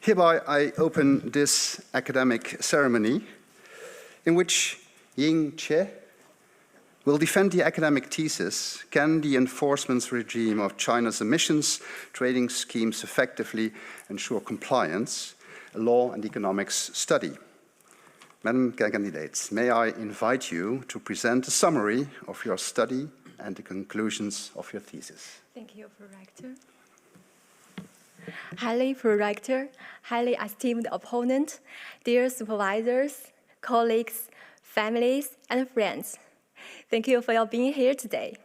Hereby, I open this academic ceremony in which Ying Che will defend the academic thesis, Can the enforcement regime of China's emissions trading schemes effectively ensure compliance? A law and economics study. Madam candidates, may I invite you to present a summary of your study and the conclusions of your thesis. Thank you, Prorector. Highly Prorector, highly esteemed opponent, dear supervisors, colleagues, families, and friends. Thank you for your being here today.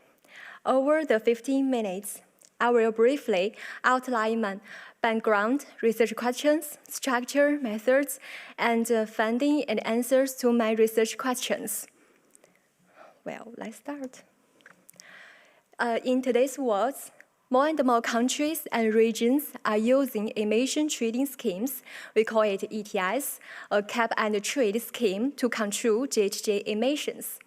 Over the 15 minutes, I will briefly outline my background, research questions, structure, methods, and funding and answers to my research questions. Well, let's start. In today's world, more and more countries and regions are using emission trading schemes. We call it ETS, a cap and trade scheme to control GHG emissions.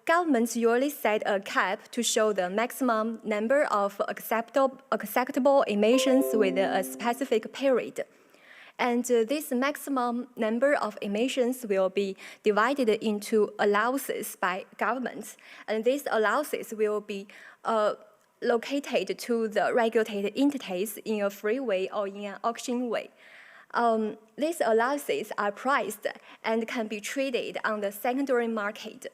Governments usually set a cap to show the maximum number of acceptable emissions within a specific period. And this maximum number of emissions will be divided into allowances by governments. And these allowances will be located to the regulated entities in a free way or in an auction way. These allowances are priced and can be traded on the secondary market.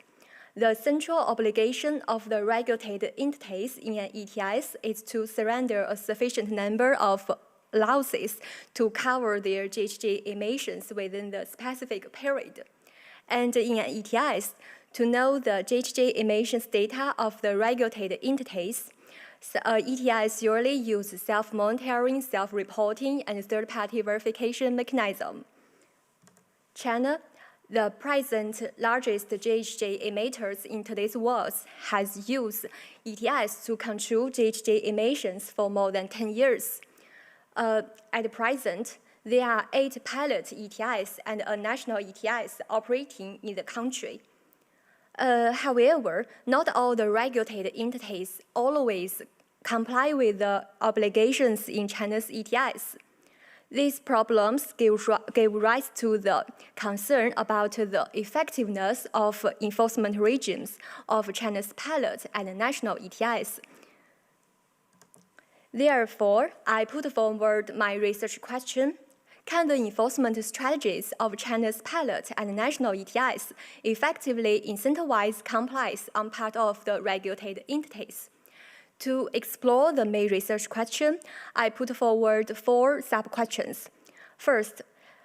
The central obligation of the regulated entities in an ETS is to surrender a sufficient number of allowances to cover their GHG emissions within the specific period. And in an ETS, to know the GHG emissions data of the regulated entities, ETS usually use self-monitoring, self-reporting, and third-party verification mechanism. China, the present largest GHG emitters in today's world, has used ETS to control GHG emissions for more than 10 years. At present, there are 8 pilot ETS and a national ETS operating in the country. However, not all the regulated entities always comply with the obligations in China's ETS. These problems gave rise to the concern about the effectiveness of enforcement regimes of China's pilot and national ETS. Therefore, I put forward my research question: can the enforcement strategies of China's pilot and national ETS effectively incentivize compliance on part of the regulated entities? To explore the main research question, I put forward 4 sub-questions. First,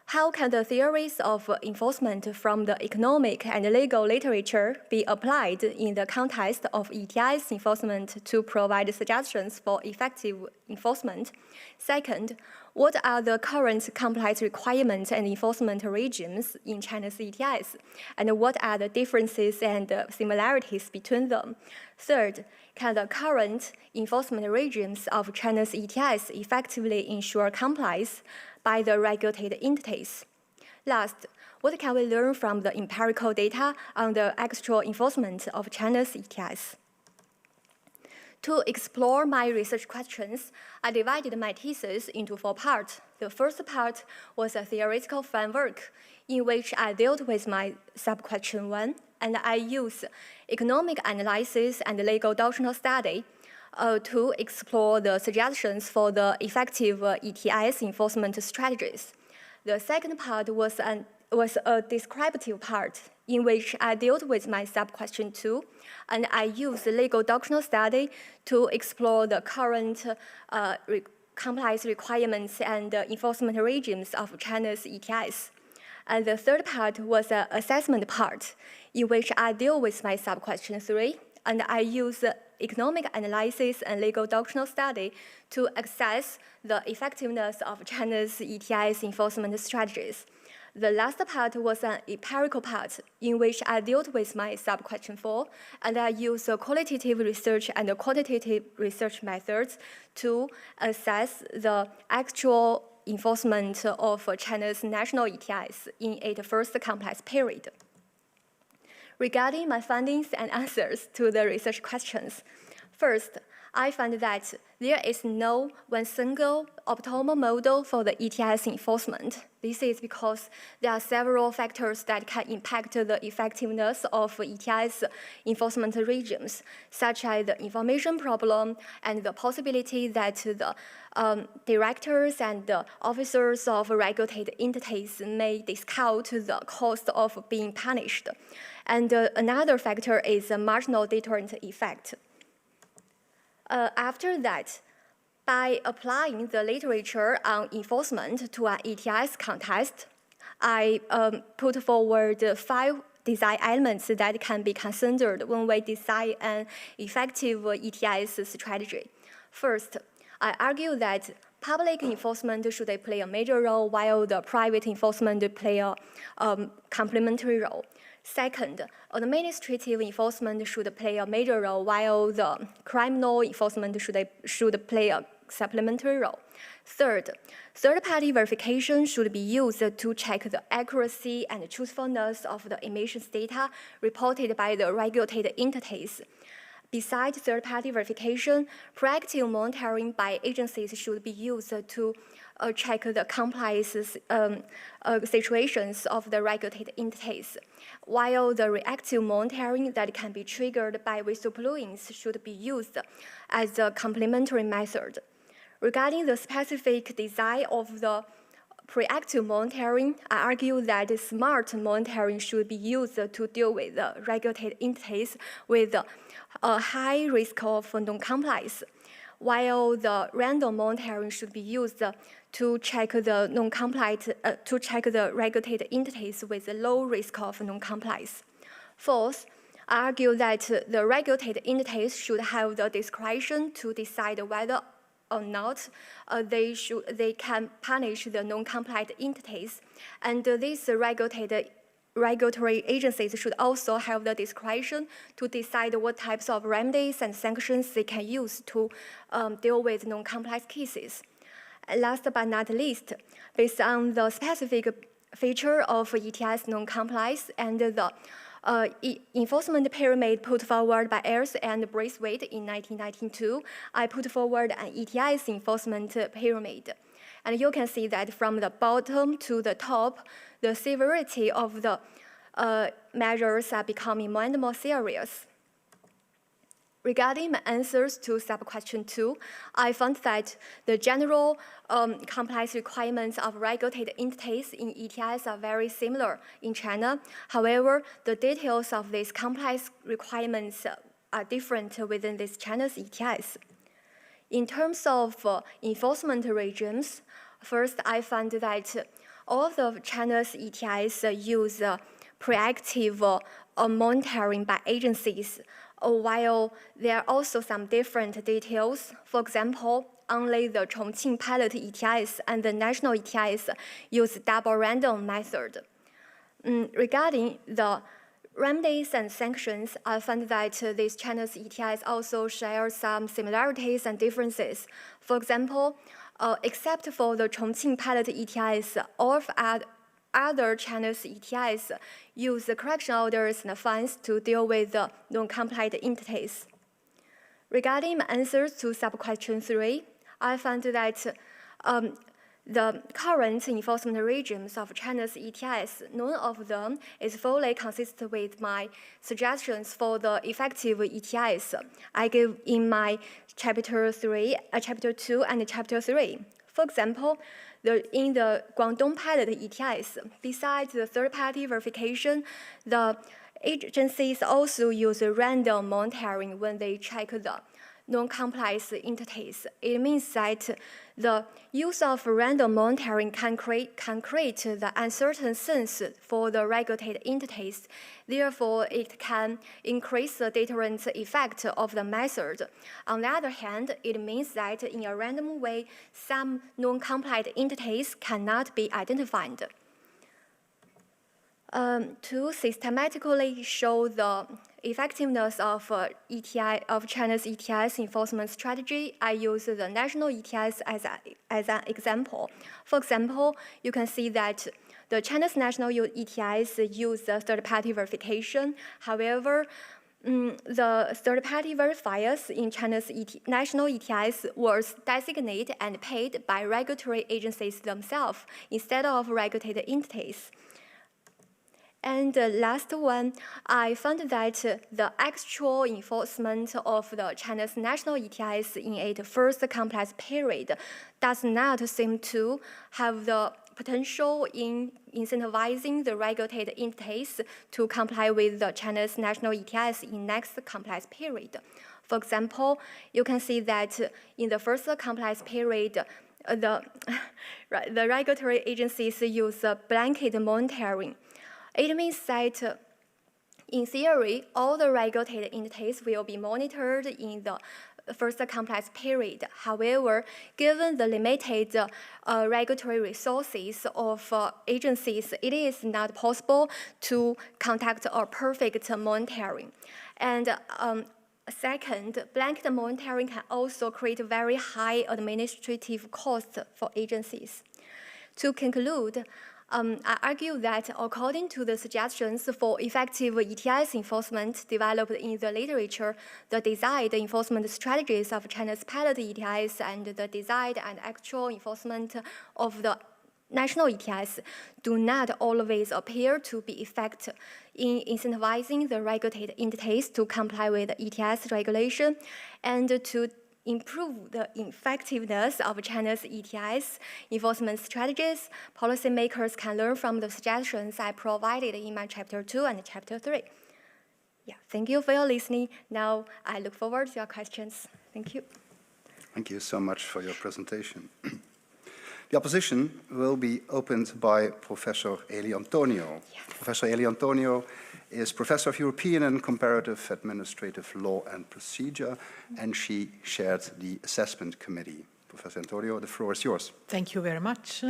how can the theories of enforcement from the economic and legal literature be applied in the context of ETS enforcement to provide suggestions for effective enforcement? Second, what are the current compliance requirements and enforcement regimes in China's ETS? And what are the differences and similarities between them? Third, can the current enforcement regimes of China's ETS effectively ensure compliance by the regulated entities? Last, what can we learn from the empirical data on the actual enforcement of China's ETS? To explore my research questions, I divided my thesis into 4 parts. The first part was a theoretical framework in which I dealt with my sub-question 1, and I used economic analysis and legal doctrinal study to explore the suggestions for the effective ETS enforcement strategies. The second part was a descriptive part in which I dealt with my sub-question 2, and I used legal doctrinal study to explore the current compliance requirements and enforcement regimes of China's ETS. And the third part was an assessment part in which I deal with my sub-question 3, and I use economic analysis and legal doctrinal study to assess the effectiveness of China's ETS enforcement strategies. The last part was an empirical part in which I dealt with my sub-question 4, and I used qualitative research and quantitative research methods to assess the actual enforcement of China's national ETS in its first compliance period. Regarding my findings and answers to the research questions, first, I find that there is no one single optimal model for the ETS enforcement. This is because there are several factors that can impact the effectiveness of ETS enforcement regimes, such as the information problem and the possibility that the directors and the officers of regulated entities may discount the cost of being punished. And another factor is the marginal deterrent effect. After that, by applying the literature on enforcement to an ETS context, I put forward 5 design elements that can be considered when we design an effective ETS strategy. First, I argue that public enforcement should play a major role while the private enforcement play a complementary role. Second, administrative enforcement should play a major role while the criminal enforcement should play a supplementary role. Third, third-party verification should be used to check the accuracy and truthfulness of the emissions data reported by the regulated entities. Besides third-party verification, proactive monitoring by agencies should be used to check the compliance situations of the regulated entities, while the reactive monitoring that can be triggered by whistleblowing should be used as a complementary method. Regarding the specific design of the proactive monitoring, I argue that smart monitoring should be used to deal with the regulated entities with a high risk of non-compliance, while the random monitoring should be used to check the regulated entities with a low risk of non-compliance. Fourth, I argue that the regulated entities should have the discretion to decide whether or not they can punish the non-compliant entities, and these regulatory agencies should also have the discretion to decide what types of remedies and sanctions they can use to deal with non-compliant cases. Last but not least, based on the specific feature of ETS non-compliance and the enforcement pyramid put forward by Ayers and Braithwaite in 1992, I put forward an ETS enforcement pyramid. And you can see that from the bottom to the top, the severity of the measures are becoming more and more serious. Regarding my answers to sub-question 2, I found that the general compliance requirements of regulated entities in ETS are very similar in China. However, the details of these compliance requirements are different within this China's ETS. In terms of enforcement regimes, first, I found that all of the China's ETS use proactive monitoring by agencies, while there are also some different details. For example, only the Chongqing pilot ETS and the national ETS use double random method. Regarding the remedies and sanctions, I found that this China's ETS also share some similarities and differences. For example, except for the Chongqing pilot ETS, all of other China's ETS use the correction orders and fines to deal with the non-compliant entities. Regarding my answers to sub-question 3, I found that the current enforcement regimes of China's ETS, none of them is fully consistent with my suggestions for the effective ETS I gave in my chapter 2 and chapter 3. For example, in the Guangdong pilot ETS, besides the third-party verification, the agencies also use random monitoring when they check the non-compliance entities. It means that the use of random monitoring can create the uncertain sense for the regulated entities. Therefore, it can increase the deterrent effect of the method. On the other hand, it means that in a random way, some non-compliant entities cannot be identified. To systematically show the effectiveness of China's ETS enforcement strategy, I use the national ETS as an example. For example, you can see that the China's national ETS use third-party verification. However, The third-party verifiers in China's national ETIs was designated and paid by regulatory agencies themselves instead of regulated entities. And the last one, I found that the actual enforcement of the China's national ETIs in its first complex period does not seem to have the potential in incentivizing the regulated entities to comply with the China's national ETIs in next complex period. For example, you can see that in the first complex period, the regulatory agencies use blanket monitoring. It means that, in theory, all the regulated entities will be monitored in the first complex period. However, given the limited regulatory resources of agencies, it is not possible to conduct a perfect monitoring. And second, blanket monitoring can also create very high administrative costs for agencies. To conclude, I argue that according to the suggestions for effective ETIs enforcement developed in the literature, the desired enforcement strategies of China's pilot ETIs and the desired and actual enforcement of the national ETIs do not always appear to be effective in incentivizing the regulated entities to comply with the ETIs regulation and to improve the effectiveness of China's ETIs enforcement strategies. Policymakers can learn from the suggestions I provided in my Chapter 2 and Chapter 3. Yeah, thank you for your listening. Now I look forward to your questions. Thank you. Thank you so much for your presentation. The opposition will be opened by Professor Eli Antonio. Yes. Professor Eli Antonio is Professor of European and Comparative Administrative Law and Procedure, and she chaired the assessment committee. Professor Antonio, the floor is yours. Thank you very much.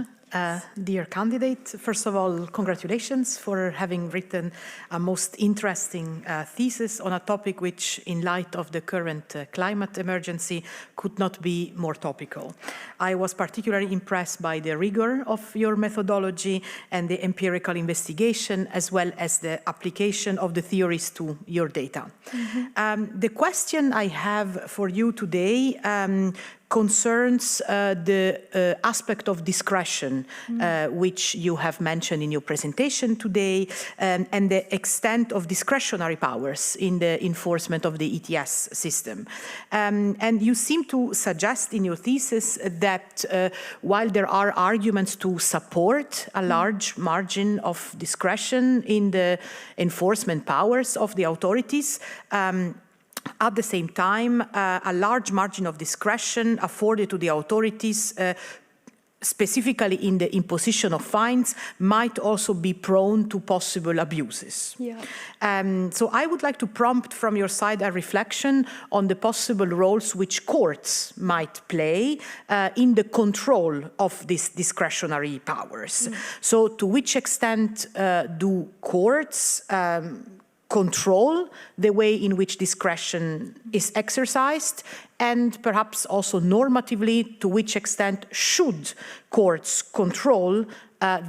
Dear candidate, first of all, congratulations for having written a most interesting thesis on a topic which, in light of the current climate emergency, could not be more topical. I was particularly impressed by the rigor of your methodology and the empirical investigation, as well as the application of the theories to your data. Mm-hmm. The question I have for you today concerns the aspect of discretion, which you have mentioned in your presentation today, and the extent of discretionary powers in the enforcement of the ETS system. And you seem to suggest in your thesis that while there are arguments to support a large margin of discretion in the enforcement powers of the authorities, at the same time, a large margin of discretion afforded to the authorities, specifically in the imposition of fines, might also be prone to possible abuses. Yeah. So I would like to prompt from your side a reflection on the possible roles which courts might play in the control of these discretionary powers. So to which extent do courts control the way in which discretion is exercised, and perhaps also normatively, to which extent should courts control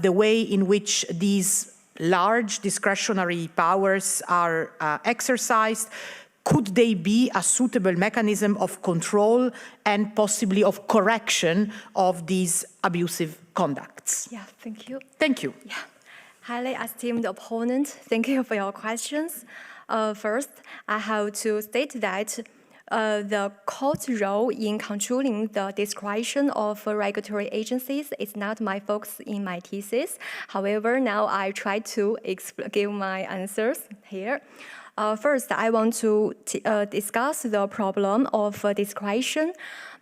the way in which these large discretionary powers are exercised? Could they be a suitable mechanism of control and possibly of correction of these abusive conducts? Yeah, thank you. Thank you. Yeah. Highly esteemed opponent, thank you for your questions. First, I have to state that the court's role in controlling the discretion of regulatory agencies is not my focus in my thesis. However, now I try to give my answers here. First, I want to discuss the problem of discretion.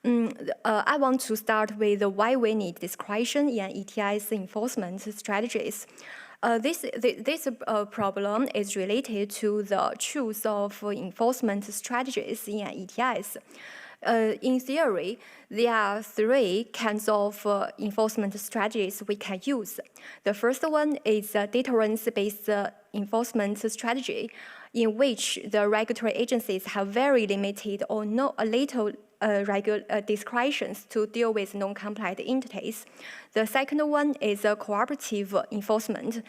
I want to start with why we need discretion in ETI's enforcement strategies. This problem is related to the choice of enforcement strategies in ETIs. In theory, there are three kinds of enforcement strategies we can use. The first one is a deterrence-based enforcement strategy, in which the regulatory agencies have very limited or little discretions to deal with non-compliant entities. The second one is a cooperative enforcement.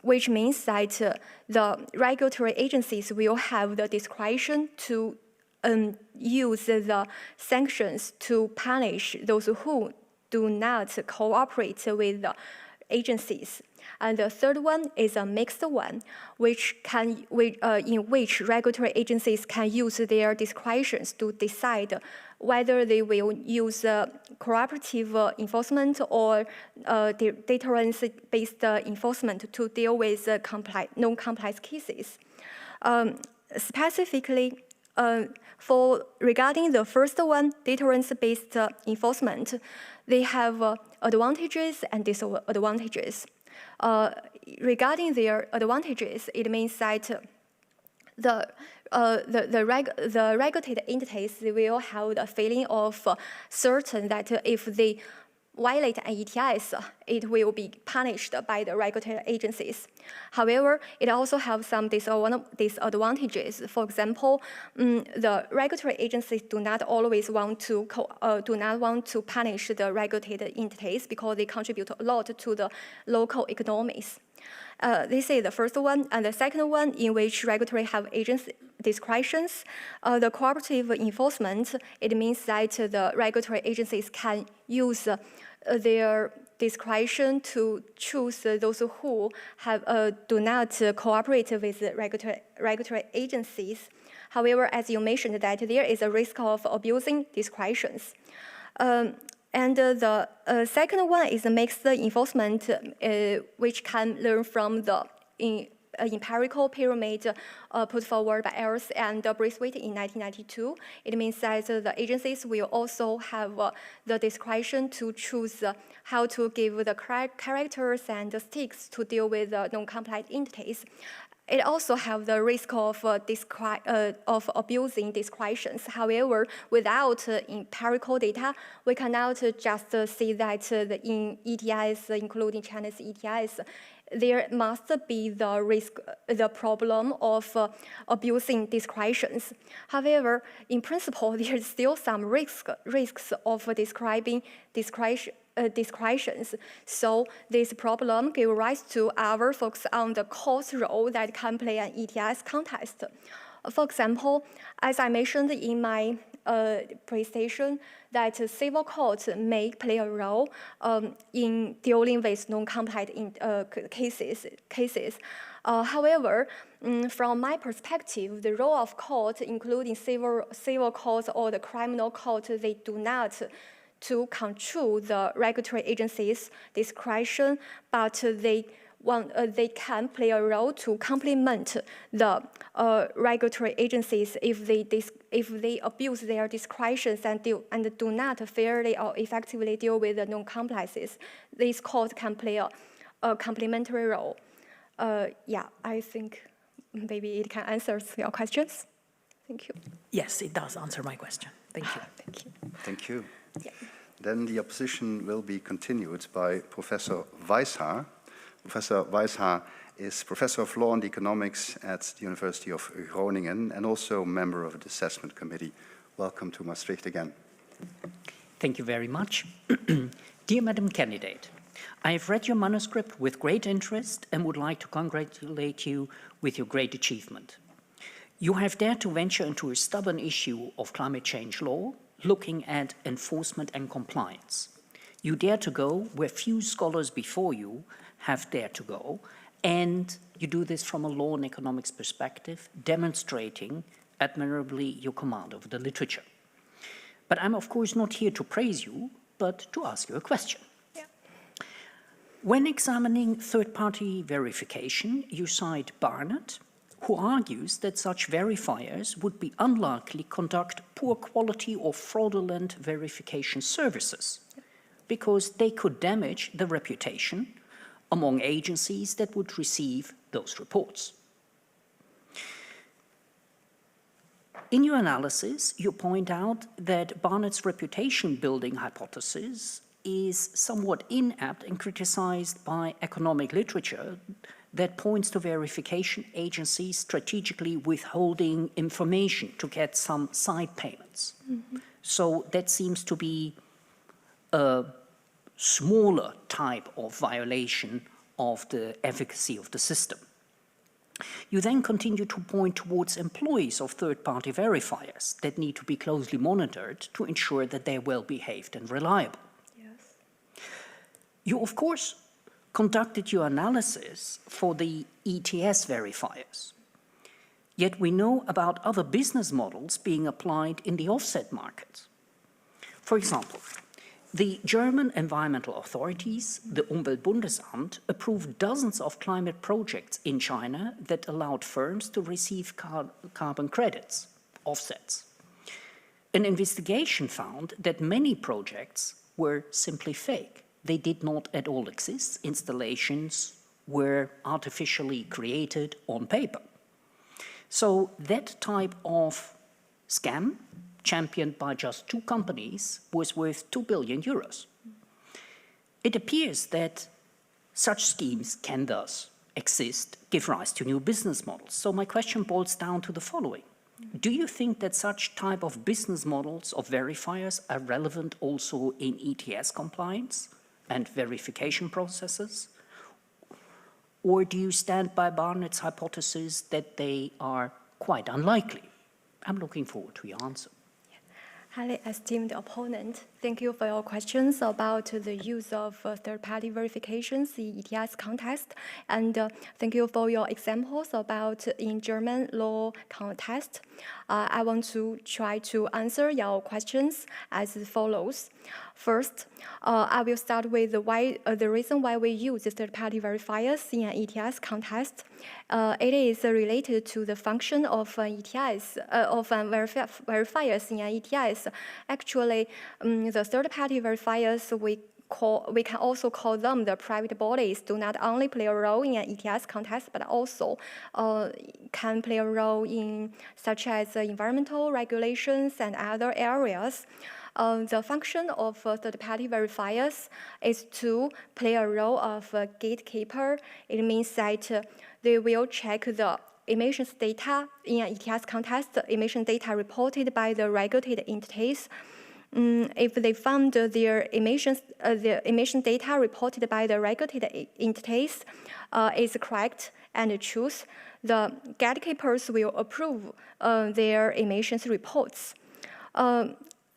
which means that the regulatory agencies will have the discretion to use the sanctions to punish those who do not cooperate with the agencies. And the third one is a mixed one, in which regulatory agencies can use their discretions to decide whether they will use cooperative enforcement or deterrence-based enforcement to deal with non-complex cases. Specifically, regarding the first one, deterrence-based enforcement, they have advantages and disadvantages. Regarding their advantages, it means that the regulated entities will have the feeling of certain that if they violate an ETS, it will be punished by the regulatory agencies. However, it also has some disadvantages. For example, the regulatory agencies do not always want to punish the regulated entities because they contribute a lot to the local economies. This is the first one. And the second one, in which regulatory have agency discretions, the cooperative enforcement, it means that the regulatory agencies can use their discretion to choose those who do not cooperate with regulatory agencies. However, as you mentioned, that there is a risk of abusing discretions. And the second one is the mixed enforcement, which can learn from the empirical pyramid put forward by Ayers and Braithwaite in 1992. It means that the agencies will also have the discretion to choose how to give the characters and the sticks to deal with non-compliant entities. It also has the risk of abusing discretions. However, without empirical data, we cannot just say that in ETS, including China's ETS, there must be the problem of abusing discretions. However, in principle, there is still some risks of describing discretions. So this problem gives rise to our focus on the court's role that can play an ETS context. For example, as I mentioned in my presentation, that civil courts may play a role in dealing with non-compliant cases. However, from my perspective, the role of court, including civil courts or the criminal court, they do not to control the regulatory agency's discretion, but they can play a role to complement the regulatory agencies if they abuse their discretions and do not fairly or effectively deal with the non-compliances. This court can play a complementary role. Yeah, I think maybe it can answer your questions. Thank you. Yes, it does answer my question. Thank you. Thank you. Thank you. Yeah. Then the opposition will be continued by Professor Weishaar. Professor Weishaar is Professor of Law and Economics at the University of Groningen and also member of the Assessment Committee. Welcome to Maastricht again. Thank you very much. Dear Madam Candidate, I have read your manuscript with great interest and would like to congratulate you with your great achievement. You have dared to venture into a stubborn issue of climate change law, looking at enforcement and compliance. You dare to go where few scholars before you have dared to go, and you do this from a law and economics perspective, demonstrating admirably your command over the literature. But I'm of course not here to praise you, but to ask you a question. Yeah. When examining third-party verification, you cite Barnett, who argues that such verifiers would be unlikely to conduct poor quality or fraudulent verification services because they could damage the reputation among agencies that would receive those reports. In your analysis, you point out that Barnett's reputation-building hypothesis is somewhat inapt and criticized by economic literature that points to verification agencies strategically withholding information to get some side payments. Mm-hmm. So that seems to be a smaller type of violation of the efficacy of the system. You then continue to point towards employees of third-party verifiers that need to be closely monitored to ensure that they're well-behaved and reliable. Yes. You, of course, conducted your analysis for the ETS verifiers. Yet we know about other business models being applied in the offset market. For example, the German environmental authorities, the Umweltbundesamt, approved dozens of climate projects in China that allowed firms to receive carbon credits, offsets. An investigation found that many projects were simply fake. They did not at all exist. Installations were artificially created on paper. So that type of scam, championed by just 2 companies, was worth 2 billion euros. It appears that such schemes can thus exist, give rise to new business models. So my question boils down to the following. Do you think that such type of business models of verifiers are relevant also in ETS compliance and verification processes? Or do you stand by Barnett's hypothesis that they are quite unlikely? I'm looking forward to your answer. Highly esteemed opponent, thank you for your questions about the use of third-party verifications in ETS context, and thank you for your examples about in German law context. I want to try to answer your questions as follows. First, I will start with the reason why we use third-party verifiers in an ETS context. It is related to the function of ETS, verifiers in an ETS. Actually, the third-party verifiers, we can also call them the private bodies, do not only play a role in an ETS context, but also can play a role in such as environmental regulations and other areas. The function of third-party verifiers is to play a role of a gatekeeper. It means that they will check the emissions data in an ETS context, the emission data reported by the regulated entities. If they found their the emission data reported by the regulated entities is correct and true, the gatekeepers will approve their emissions reports.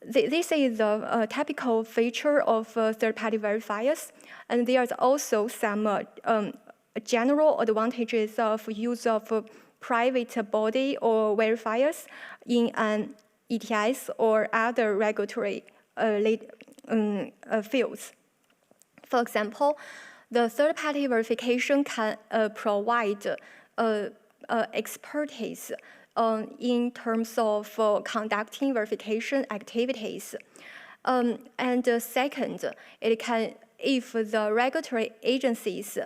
This is the typical feature of third-party verifiers, and there's also some general advantages of use of private body or verifiers in an ETS or other regulatory fields. For example, the third-party verification can provide expertise in terms of conducting verification activities. And second, it can, if the regulatory agencies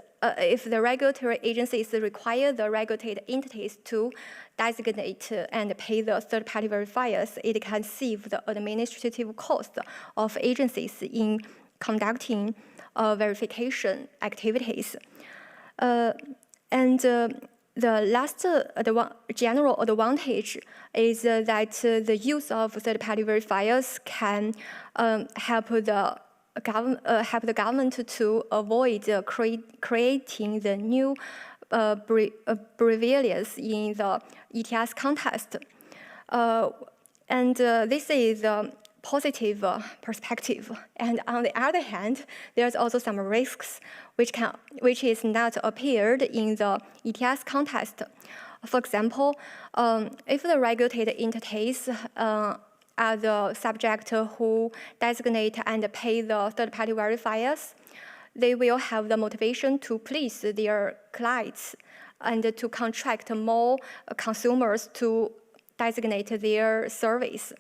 require the regulated entities to designate and pay the third-party verifiers, it can save the administrative cost of agencies in conducting verification activities. The last general advantage is that the use of third-party verifiers can help the government to avoid creating the new prevalence in the ETS context. This is a positive perspective. And on the other hand, there's also some risks which is not appeared in the ETS context. For example, if the regulated entities are the subject who designate and pay the third-party verifiers, they will have the motivation to please their clients and to contract more consumers to designate their service.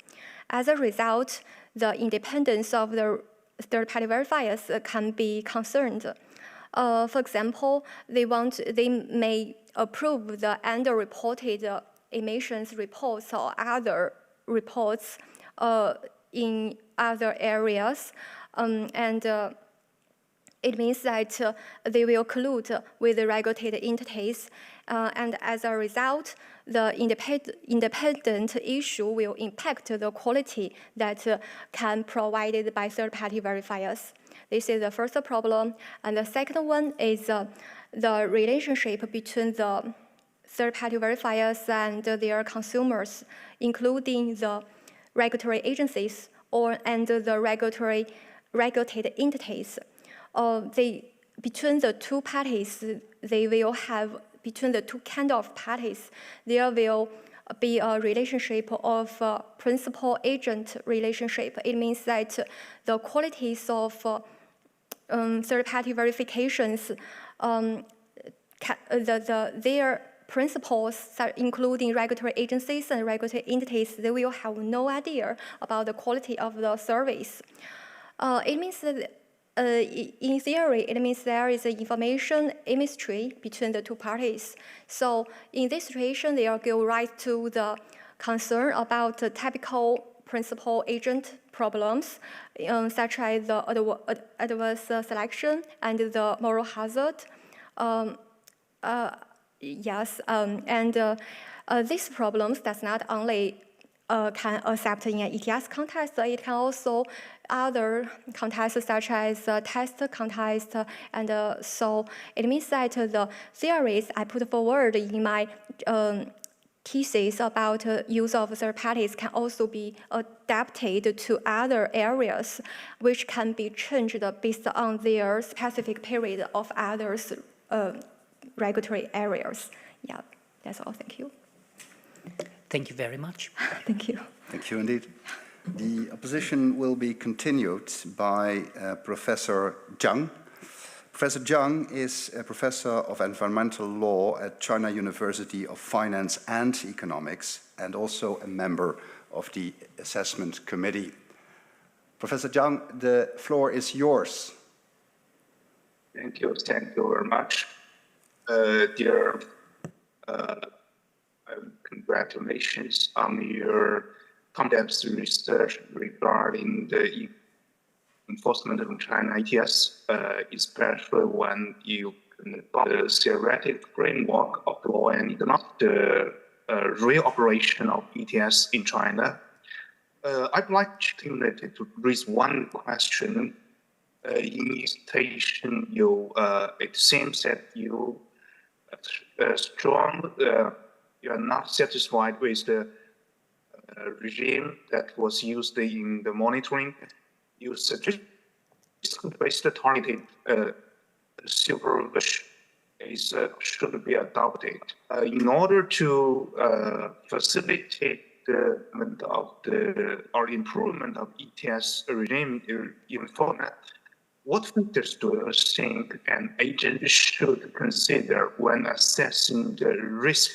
As a result, the independence of the third-party verifiers can be concerned. For example, they may approve the underreported emissions reports or other reports in other areas, and It means that they will collude with the regulated entities, and as a result, the independent issue will impact the quality that can provided by third-party verifiers. This is the first problem. And the second one is the relationship between the third-party verifiers and their consumers, including the regulatory agencies and the regulated entities. Between the two parties, between the two kind of parties, there will be a relationship of principal-agent relationship. It means that the qualities of third-party verifications, their principals, including regulatory agencies and regulatory entities, they will have no idea about the quality of the service. It means that in theory, it means there is an information asymmetry between the two parties. So in this situation, they will give rise to the concern about the typical principal-agent problems, such as the adverse selection and the moral hazard. These problems does not only can accept in an ETS context, it can also other contexts such as test context, and so it means that the theories I put forward in my thesis about use of third parties can also be adapted to other areas, which can be changed based on their specific period of others regulatory areas. Yeah, that's all. Thank you. Thank you very much. Thank you. Thank you indeed. The opposition will be continued by Professor Zhang. Professor Zhang is a professor of environmental law at China University of Finance and Economics, and also a member of the assessment committee. Professor Zhang, the floor is yours. Thank you very much. Dear, congratulations on your in-depth research regarding the enforcement of China ETS, especially when you the theoretic framework of law and the real operation of ETS in China. I'd like to raise one question. In your station, it seems that you are not satisfied with the regime that was used in the monitoring. You suggest risk-based targeted supervision should be adopted in order to facilitate the improvement of ETS regime enforcement. What factors do you think an agent should consider when assessing the risk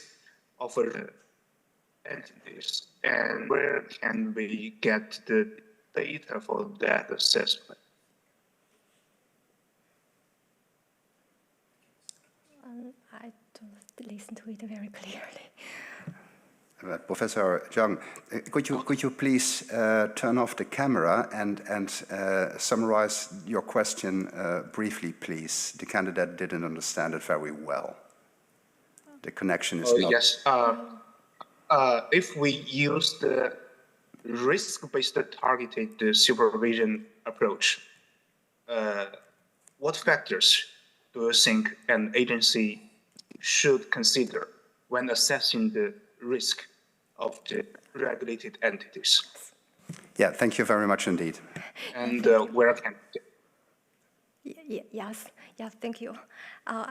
of entities, and where can we get the data for that assessment? I don't listen to it very clearly. Professor Zhang, could you please turn off the camera and summarize your question briefly, please? The candidate didn't understand it very well. The connection is not... Yes. If we use the risk-based targeted supervision approach, what factors do you think an agency should consider when assessing the risk of the regulated entities? Yeah, thank you very much indeed. And where can... Yes, thank you.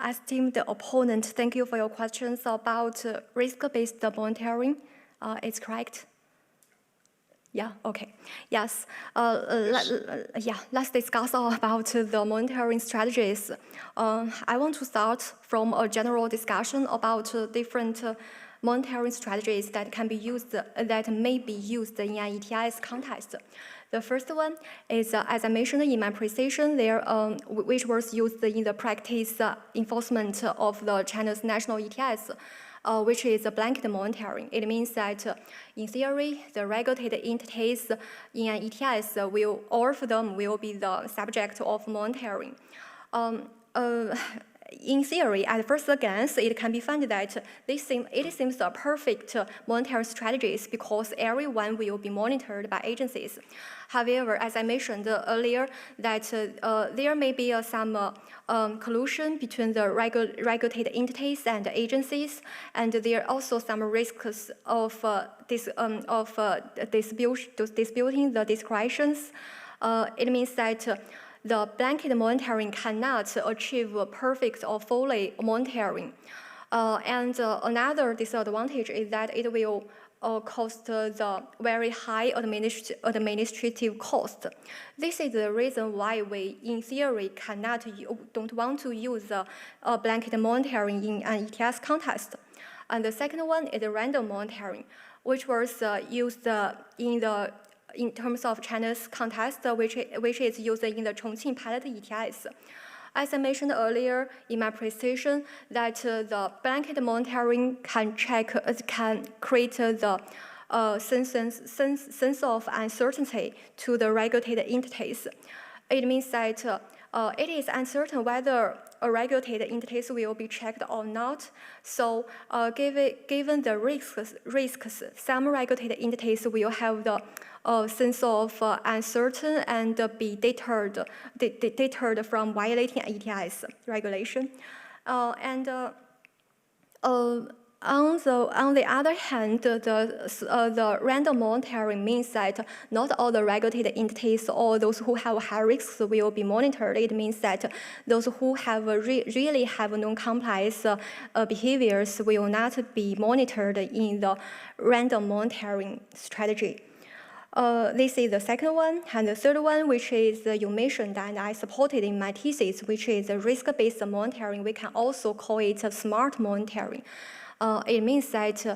Esteemed opponent, thank you for your questions about risk-based monitoring. It's correct? Yeah, okay. Yes, let's discuss about the monitoring strategies. I want to start from a general discussion about different monitoring strategies that can be used, that may be used in an ETS context. The first one is, as I mentioned in my presentation, which was used in the practice enforcement of the China's national ETS, which is a blanket monitoring. It means that, in theory, the regulated entities in an ETS all of them will be the subject of monitoring. In theory, at first glance, it can be found that it seems a perfect monetary strategies because everyone will be monitored by agencies. However, as I mentioned earlier, that there may be some collusion between the regulated entities and the agencies, and there are also some risks of disputing the discretions. It means that the blanket monitoring cannot achieve perfect or fully monitoring. And another disadvantage is that it will cost the very high administrative cost. This is the reason why we, in theory, don't want to use blanket monitoring in an ETS context. And the second one is random monitoring, which was used in terms of China's context, which is used in the Chongqing pilot ETS. As I mentioned earlier in my presentation, that the blanket monitoring can create the sense of uncertainty to the regulated entities. It means that it is uncertain whether a regulated entities will be checked or not. So given the risks, some regulated entities will have the sense of uncertain and be deterred from violating ETS regulation. On the other hand, the random monitoring means that not all the regulated entities or those who have high risks will be monitored. It means that those who have really have non-compliance behaviors will not be monitored in the random monitoring strategy. This is the second one. And the third one, which is you mentioned and I supported in my thesis, which is risk-based monitoring. We can also call it smart monitoring. It means that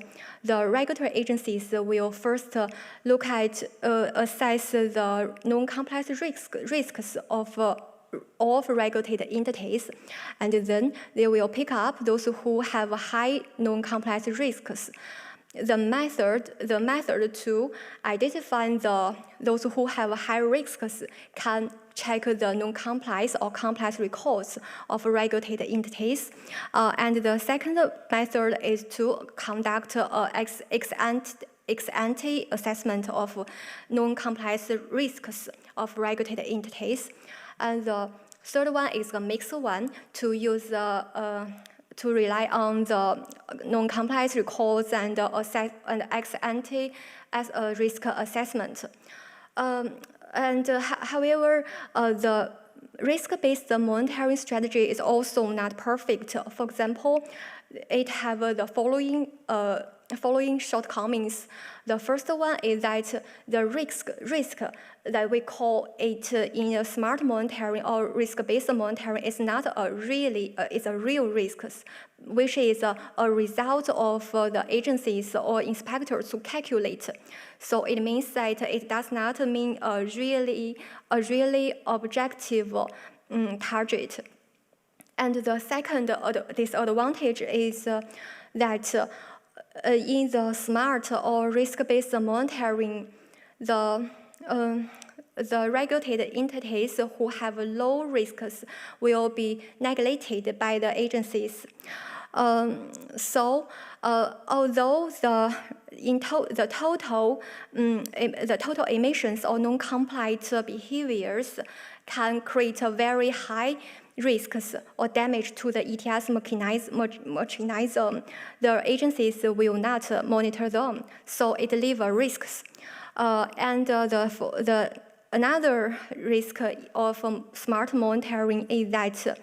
the regulatory agencies will first look at, assess the non-compliance risks of all regulated entities, and then they will pick up those who have high non-compliance risks. The method to identify those who have high risks can check the non-compliance or compliance records of regulated entities. And the second method is to conduct ex-ante assessment of non-compliance risks of regulated entities. And the third one is a mixed one to use to rely on the non-compliance records and ex-ante as a risk assessment. However, the risk-based monitoring strategy is also not perfect. For example, it have the following shortcomings. The first one is that the risk that we call it in a smart monitoring or risk-based monitoring is not it's a real risk, which is a result of the agencies or inspectors to calculate. So it means that it does not mean a really objective target. And the second disadvantage is that in the smart or risk-based monitoring, the regulated entities who have low risks will be neglected by the agencies. So, although the total emissions or non-compliant behaviors can create a very high risks or damage to the ETS mechanism, the agencies will not monitor them. So it leaves risks. And another risk of smart monitoring is that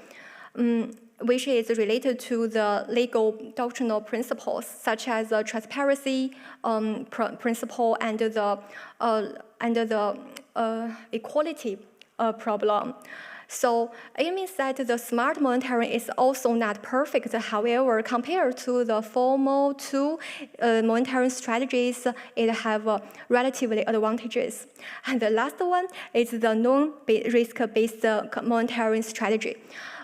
which is related to the legal doctrinal principles, such as the transparency principle and the equality problem. So it means that the smart monitoring is also not perfect. However, compared to the formal two monitoring strategies, it have relatively advantages. And the last one is the non-risk-based monitoring strategy,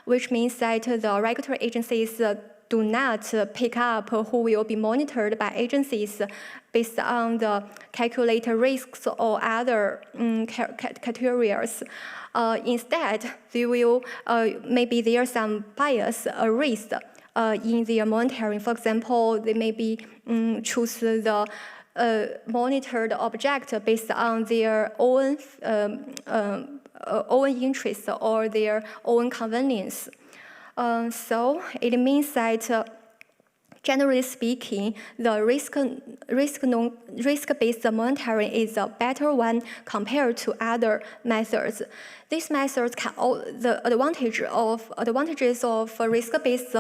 which means that the regulatory agencies do not pick up who will be monitored by agencies based on the calculated risks or other criteria. Instead, they will maybe there are some bias or risk in their monitoring. For example, they maybe choose the monitored object based on their own interests or their own convenience. So it means that generally speaking, the risk-based monitoring is a better one compared to other methods. These methods the advantages of risk-based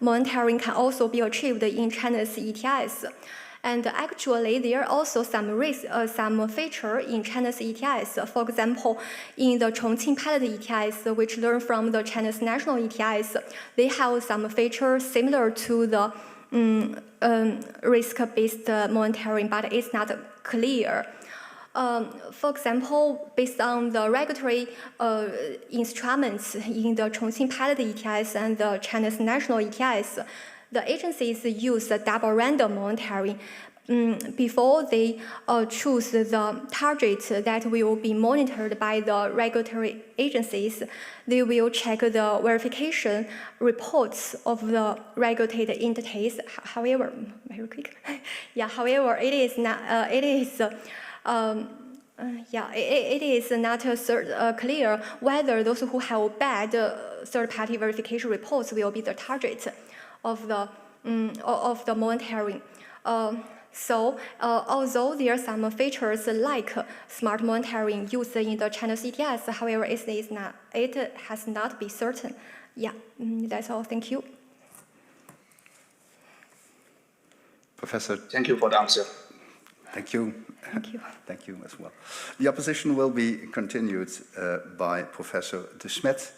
monitoring can also be achieved in China's ETS. And actually, there are also some feature in China's ETS. For example, in the Chongqing pilot ETS, which learned from the China's national ETS, they have some features similar to the risk-based monitoring, but it's not clear. For example, based on the regulatory instruments in the Chongqing pilot ETS and the China's national ETS, the agencies use double random monitoring before they choose the target that will be monitored by the regulatory agencies. They will check the verification reports of the regulated entities. However, very quick. However, it is not. It is not clear whether those who have bad third-party verification reports will be the target of the monitoring. So, although there are some features like smart monitoring used in the China's ETS, however, it has not been certain. That's all. Thank you. Professor. Thank you for the answer. Thank you. Thank you. Thank you as well. The opposition will be continued by Professor de Smet.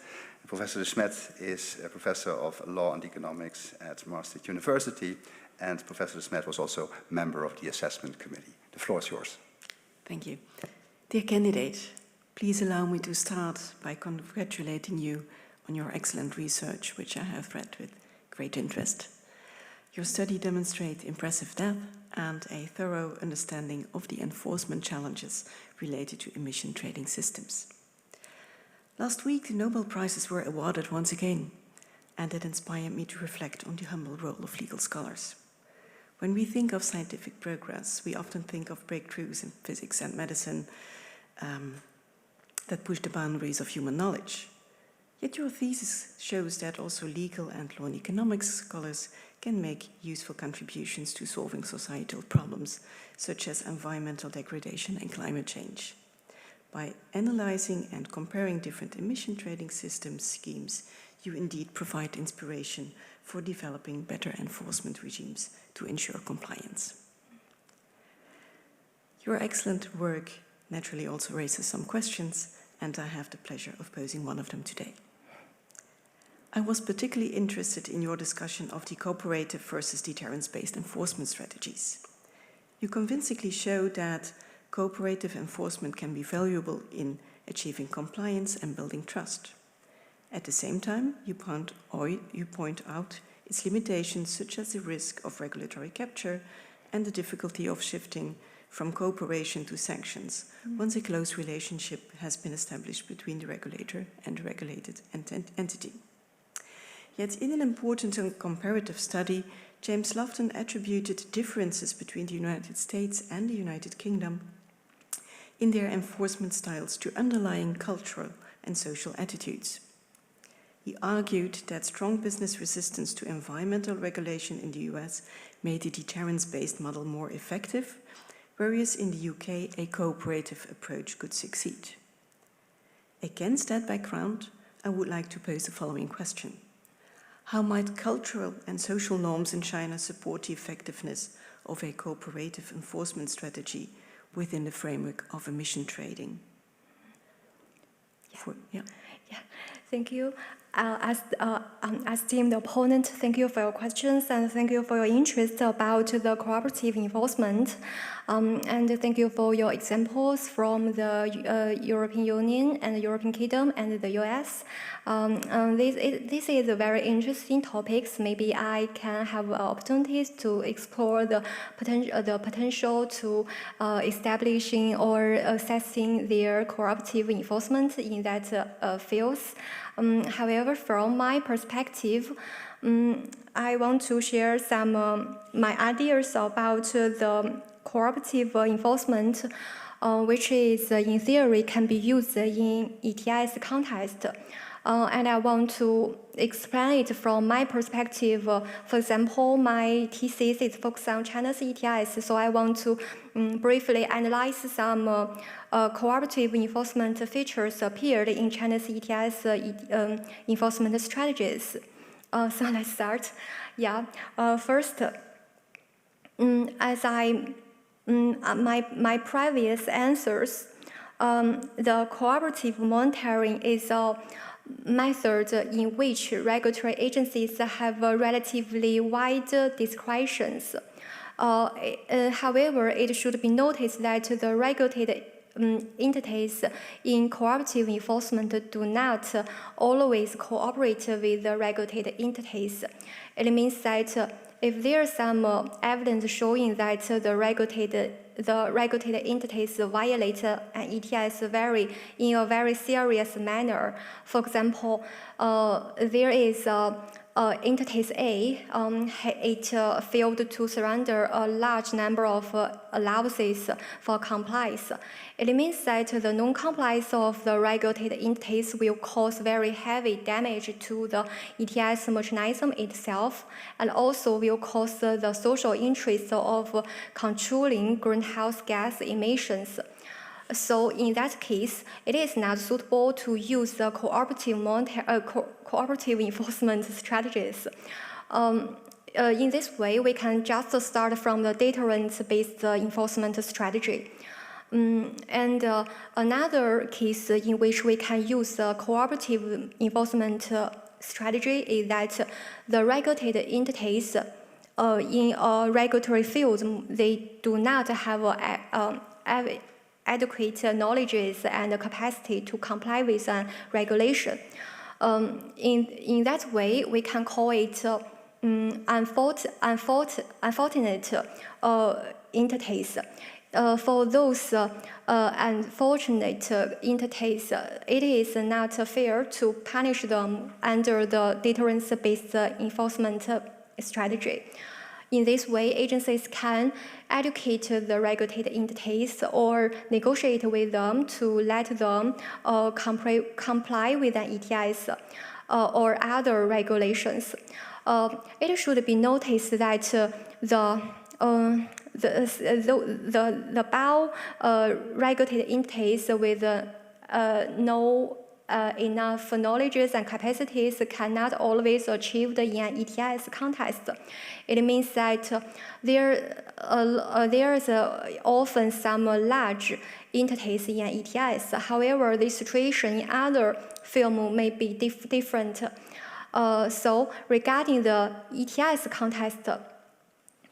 Professor de Smet is a professor of law and economics at Maastricht University, and Professor de Smet was also member of the assessment committee. The floor is yours. Thank you. Dear candidate, please allow me to start by congratulating you on your excellent research, which I have read with great interest. Your study demonstrates impressive depth and a thorough understanding of the enforcement challenges related to emission trading systems. Last week, the Nobel Prizes were awarded once again, and it inspired me to reflect on the humble role of legal scholars. When we think of scientific progress, we often think of breakthroughs in physics and medicine that push the boundaries of human knowledge. Yet your thesis shows that also legal and law and economics scholars can make useful contributions to solving societal problems, such as environmental degradation and climate change. By analyzing and comparing different emission trading schemes, you indeed provide inspiration for developing better enforcement regimes to ensure compliance. Your excellent work naturally also raises some questions, and I have the pleasure of posing one of them today. I was particularly interested in your discussion of the cooperative versus deterrence-based enforcement strategies. You convincingly showed that cooperative enforcement can be valuable in achieving compliance and building trust. At the same time, you point out its limitations, such as the risk of regulatory capture and the difficulty of shifting from cooperation to sanctions once a close relationship has been established between the regulator and the regulated entity. Yet in an important and comparative study, James Lofton attributed differences between the United States and the United Kingdom in their enforcement styles to underlying cultural and social attitudes. He argued that strong business resistance to environmental regulation in the US made the deterrence-based model more effective, whereas in the UK a cooperative approach could succeed. Against that background, I would like to pose the following question. How might cultural and social norms in China support the effectiveness of a cooperative enforcement strategy within the framework of emission trading? Thank you. Esteemed opponent, thank you for your questions and thank you for your interest about the cooperative enforcement. And thank you for your examples from the European Union and the European Kingdom and the US. This is a very interesting topic. Maybe I can have opportunities to explore the potential to establishing or assessing their cooperative enforcement in that fields. However, from my perspective, I want to share some my ideas about the cooperative enforcement, which is in theory can be used in ETS context. And I want to explain it from my perspective. For example, my thesis is focused on China's ETS, so I want to briefly analyze some cooperative enforcement features appeared in China's ETS enforcement strategies. So let's start. Yeah. First, as my previous answers, the cooperative monitoring is a method in which regulatory agencies have relatively wide discretions. However, it should be noticed that the regulated entities in cooperative enforcement do not always cooperate with the regulated entities. It means that if there is some evidence showing that the regulated entities violate an ETS in a very serious manner. For example, there is entities A, it failed to surrender a large number of allowances for compliance. It means that the non-compliance of the regulated entities will cause very heavy damage to the ETS mechanism itself, and also will cause the social interest of controlling greenhouse gas emissions. So in that case, it is not suitable to use the cooperative enforcement strategies. In this way, we can just start from the deterrence-based enforcement strategy. And another case in which we can use the cooperative enforcement strategy is that the regulated entities in a regulatory field, they do not have adequate knowledge and capacity to comply with a regulation. In that way, we can call it unfortunate entities. For those unfortunate entities, it is not fair to punish them under the deterrence-based enforcement strategy. In this way, agencies can educate the regulated entities or negotiate with them to let them comply with an ETS or other regulations. It should be noticed that the regulated entities with no enough knowledge and capacities cannot always achieve in an ETS context. It means that there is often some large entities in an ETS. However, the situation in other fields may be different. So regarding the ETS context,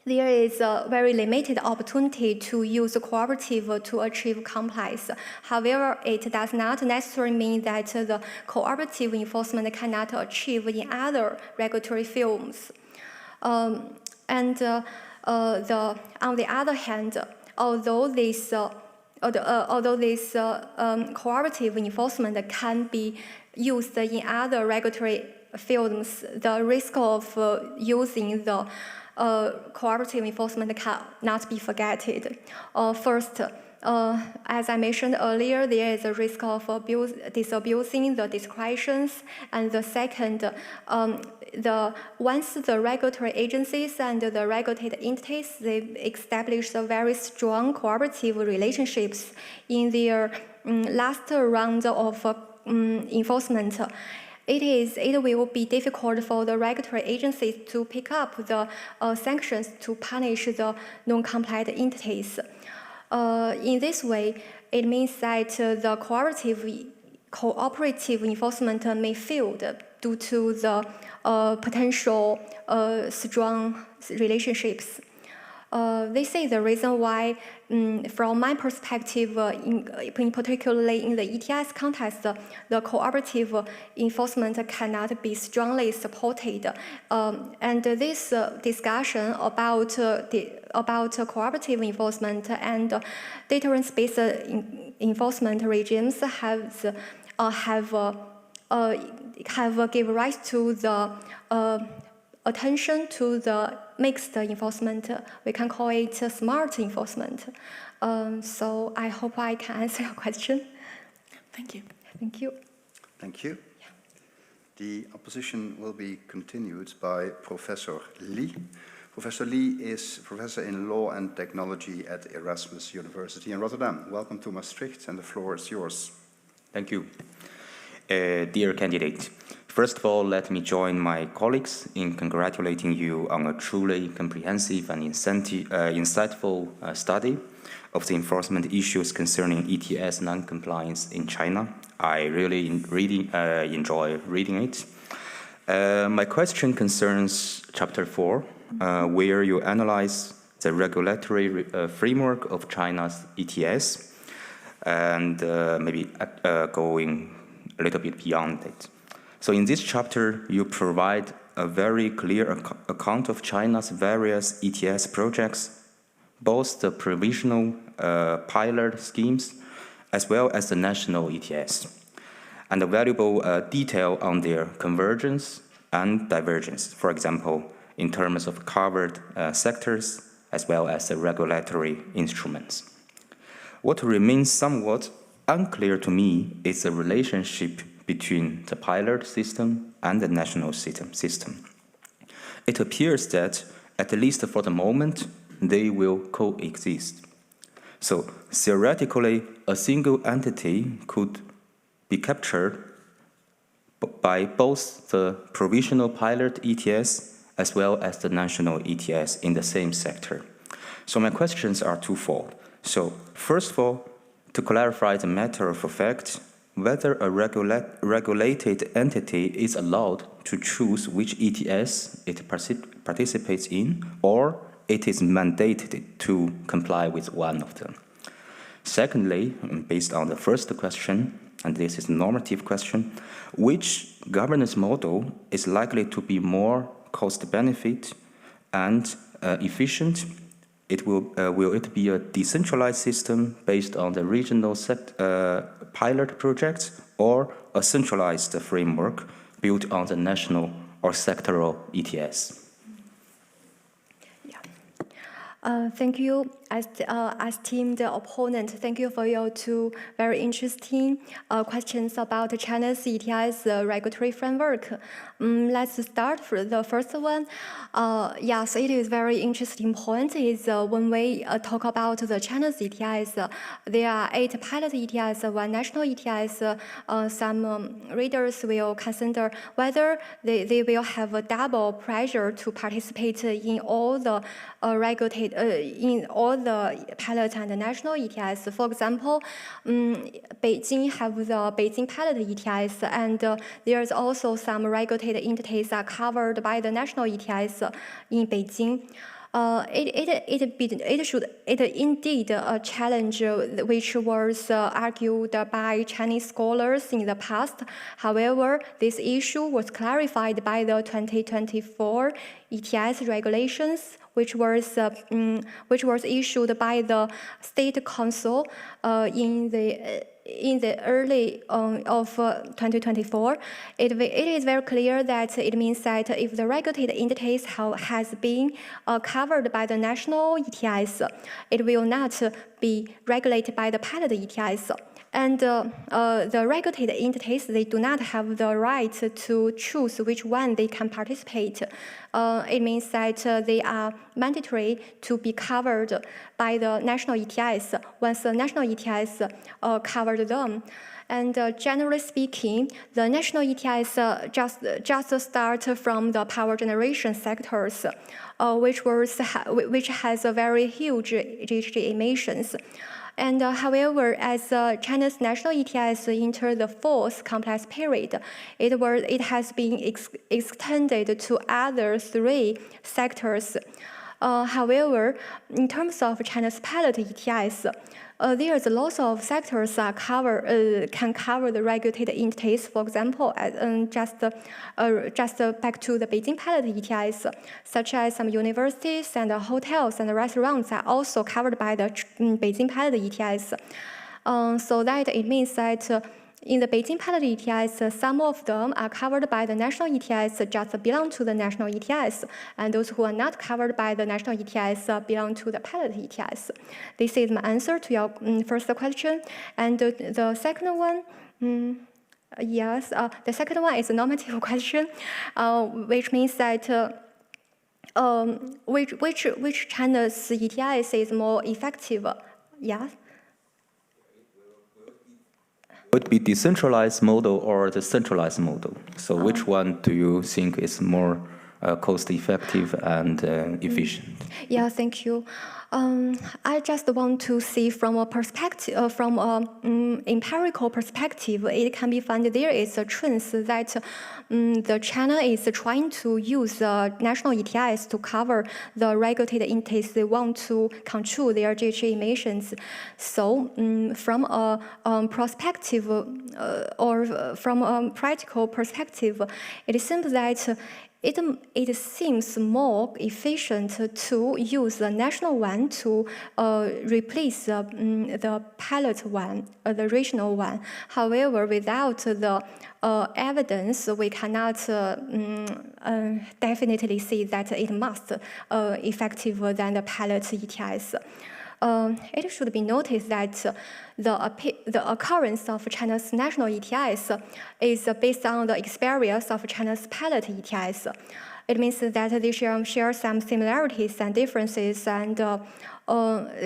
there is a very limited opportunity to use cooperative to achieve compliance. However, it does not necessarily mean that the cooperative enforcement cannot achieve in other regulatory fields. On the other hand, although this cooperative enforcement can be used in other regulatory fields, the risk of using the cooperative enforcement cannot be forgotten. First, as I mentioned earlier, there is a risk of disabusing the discretions, and the second, once the regulatory agencies and the regulated entities, they establish a very strong cooperative relationships in their last round of enforcement. It will be difficult for the regulatory agencies to pick up the sanctions to punish the non-compliant entities. In this way, it means that the cooperative enforcement may fail due to the potential strong relationships. They say the reason why, from my perspective, in particularly in the ETS context, the cooperative enforcement cannot be strongly supported. And this discussion about cooperative enforcement and deterrence-based enforcement regimes have given rise to the attention to the mixed enforcement. We can call it smart enforcement. So I hope I can answer your question. Thank you. Thank you. Thank you. The opposition will be continued by Professor Li. Professor Li is Professor in Law and Technology at Erasmus University in Rotterdam. Welcome to Maastricht, and the floor is yours. Thank you. Dear candidate, first of all, let me join my colleagues in congratulating you on a truly comprehensive and insightful study of the enforcement issues concerning ETS non-compliance in China. I really enjoy reading it. My question concerns Chapter 4, where you analyze the regulatory framework of China's ETS, and maybe going a little bit beyond it. So in this chapter, you provide a very clear account of China's various ETS projects, both the provisional pilot schemes as well as the national ETS, and a valuable detail on their convergence and divergence, for example, in terms of covered sectors as well as the regulatory instruments. What remains somewhat unclear to me is the relationship between the pilot system and the national system. It appears that, at least for the moment, they will coexist. So, theoretically, a single entity could be captured by both the provisional pilot ETS as well as the national ETS in the same sector. So my questions are twofold. So, first of all, to clarify the matter of fact, whether a regulated entity is allowed to choose which ETS it participates in, or it is mandated to comply with one of them. Secondly, based on the first question, and this is a normative question, which governance model is likely to be more cost-benefit and efficient? Will it be a decentralized system based on the regional pilot projects, or a centralized framework built on the national or sectoral ETS? Thank you, esteemed opponent. Thank you for your two very interesting questions about China's ETS regulatory framework. Let's start with the first one. Yes, it is very interesting point. Is when we talk about the China's ETS, there are 8 pilot ETS, 1 national ETS. Some readers will consider whether they will have a double pressure to participate in all the regulated in all the pilot and national ETS. For example, Beijing have the Beijing pilot ETS, and there's also some regulated entities are covered by the national ETS in Beijing. It indeed a challenge which was argued by Chinese scholars in the past. However, this issue was clarified by the 2024 ETS regulations, which was issued by the State Council in the early of 2024. It is very clear that it means that if the regulated entities has been covered by the national ETS, it will not be regulated by the pilot ETS. And the regulated entities, they do not have the right to choose which one they can participate. It means that they are mandatory to be covered by the national ETS once the national ETS covered them. And generally speaking, the national ETS just start from the power generation sectors, which has a very huge GHG emissions. And however, as China's national ETS entered the fourth complex period, it has been extended to other 3 sectors. However, in terms of China's pilot ETS, there's lots of sectors can cover the regulated entities. For example, just back to the Beijing pilot ETS, such as some universities and hotels and restaurants are also covered by the Beijing pilot ETS. So that it means that in the Beijing pilot ETS, some of them are covered by the national ETS, just belong to the national ETS, and those who are not covered by the national ETS belong to the pilot ETS. This is my answer to your first question. And the second one, yes, the second one is a normative question, which means that which China's ETS is more effective? Yeah. Would be decentralized model or the centralized model? So which one do you think is more cost-effective and efficient? Yeah, thank you. I just want to see from a perspective, from an empirical perspective, it can be found there is a trend that the China is trying to use national ETS to cover the regulated entities they want to control their GHG emissions. So from a perspective or from a practical perspective, it seems that it seems more efficient to use the national one to replace the pilot one, the regional one. However, without the evidence, we cannot definitely say that it must effective than the pilot ETS. It should be noticed that the occurrence of China's national ETS is based on the experience of China's pilot ETS. It means that they share some similarities and differences, and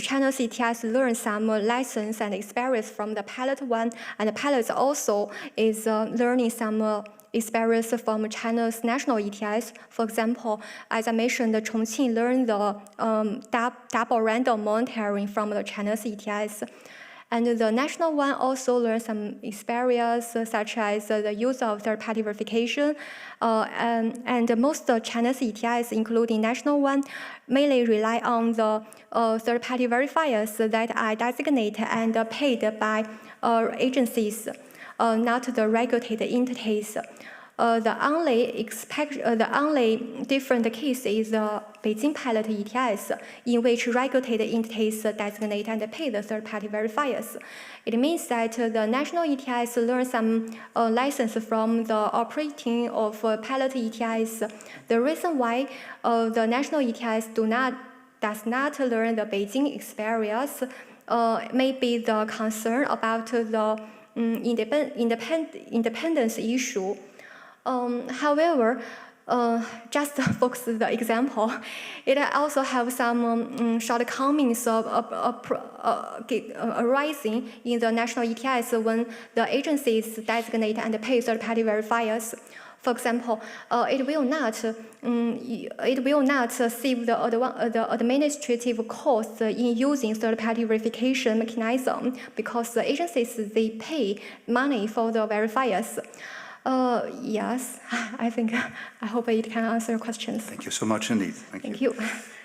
China's ETS learns some lessons and experience from the pilot one, and the pilot also is learning some experience from China's national ETS. For example, as I mentioned, Chongqing learned the double random monitoring from the China's ETS. And the national one also learned some experience, such as the use of third-party verification. And most of China's ETS, including national one, mainly rely on the third-party verifiers that are designated and paid by agencies, not the regulated entities. The only different case is the Beijing pilot ETS, in which regulated entities designate and pay the third-party verifiers. It means that the national ETS learns some lessons from the operating of pilot ETS. The reason why the national ETS does not learn the Beijing experience may be the concern about the independence issue. However, just focus the example, it also have some shortcomings arising in the national ETS when the agencies designate and pay third-party verifiers. For example, it will not save the administrative costs in using third-party verification mechanism, because the agencies, they pay money for the verifiers. Yes, I hope it can answer your questions. Thank you so much indeed. Thank you.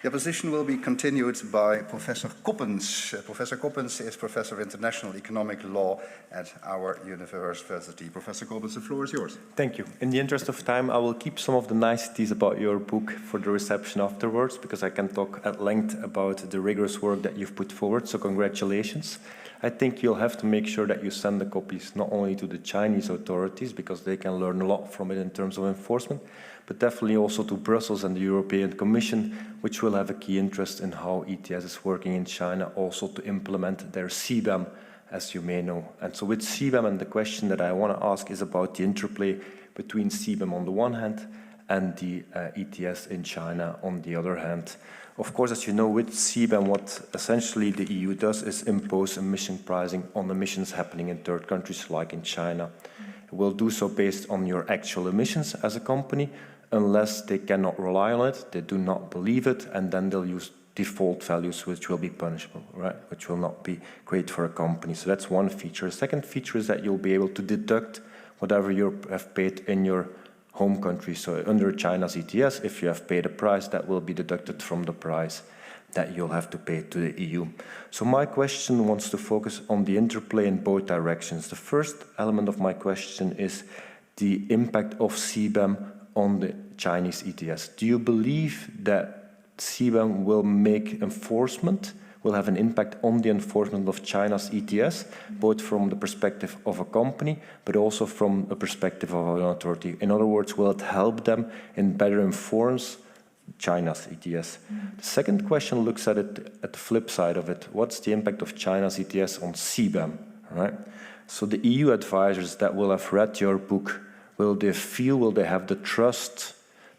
The position will be continued by Professor Coppens. Professor Coppens is Professor of International Economic Law at our university. Professor Coppens, the floor is yours. Thank you. In the interest of time, I will keep some of the niceties about your book for the reception afterwards, because I can talk at length about the rigorous work that you've put forward, so congratulations. I think you'll have to make sure that you send the copies not only to the Chinese authorities, because they can learn a lot from it in terms of enforcement, but definitely also to Brussels and the European Commission, which will have a key interest in how ETS is working in China, also to implement their CBAM, as you may know. And so with CBAM, and the question that I want to ask is about the interplay between CBAM on the one hand and the ETS in China on the other hand. Of course, as you know, with CBAM, what essentially the EU does is impose emission pricing on emissions happening in third countries, like in China. It will do so based on your actual emissions as a company, unless they cannot rely on it, they do not believe it, and then they'll use default values which will be punishable, right? Which will not be great for a company. So that's one feature. A second feature is that you'll be able to deduct whatever you have paid in your home country. So under China's ETS, if you have paid a price, that will be deducted from the price that you'll have to pay to the EU. So my question wants to focus on the interplay in both directions. The first element of my question is the impact of CBAM on the Chinese ETS. Do you believe that CBAM will make enforcement, will have an impact on the enforcement of China's ETS, both from the perspective of a company, but also from a perspective of an authority? In other words, will it help them in better enforce China's ETS? The second question looks at it at the flip side of it. What's the impact of China's ETS on CBAM, right? So the EU advisors that will have read your book, will they have the trust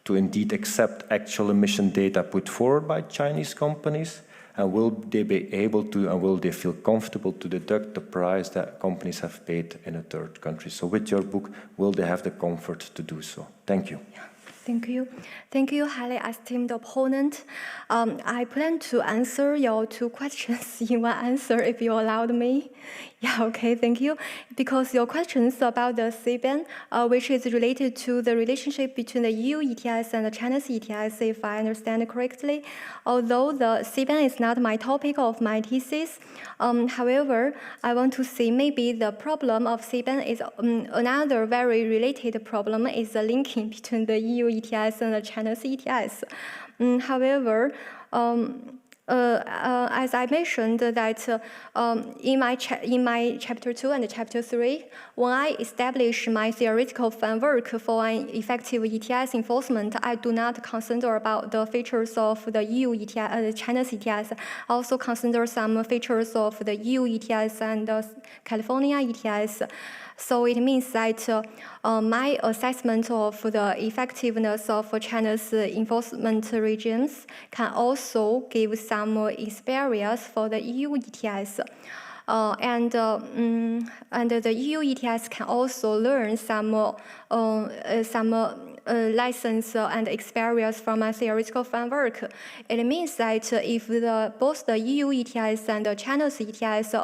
to indeed accept actual emission data put forward by Chinese companies? And will they be able to, and will they feel comfortable to deduct the price that companies have paid in a third country? So with your book, will they have the comfort to do so? Thank you. Thank you. Thank you, highly esteemed opponent. I plan to answer your two questions in one answer, if you allowed me. Yeah, okay, thank you. Because your questions about the CBAM, which is related to the relationship between the EU ETS and the China's ETS, if I understand correctly. Although the CBAM is not my topic of my thesis, however, I want to say maybe the problem of CBAM is another very related problem is the linking between the EU ETS and the China's ETS. However, as I mentioned that in my chapter 2 and chapter 3, when I establish my theoretical framework for an effective ETS enforcement, I do not consider about the features of the EU ETS, China's ETS. I also consider some features of the EU ETS and the California ETS. So it means that my assessment of the effectiveness of China's enforcement regimes can also give some experience for the EU ETS. And the EU ETS can also learn some lessons and experience from a theoretical framework. It means that if both the EU ETS and the China's ETS,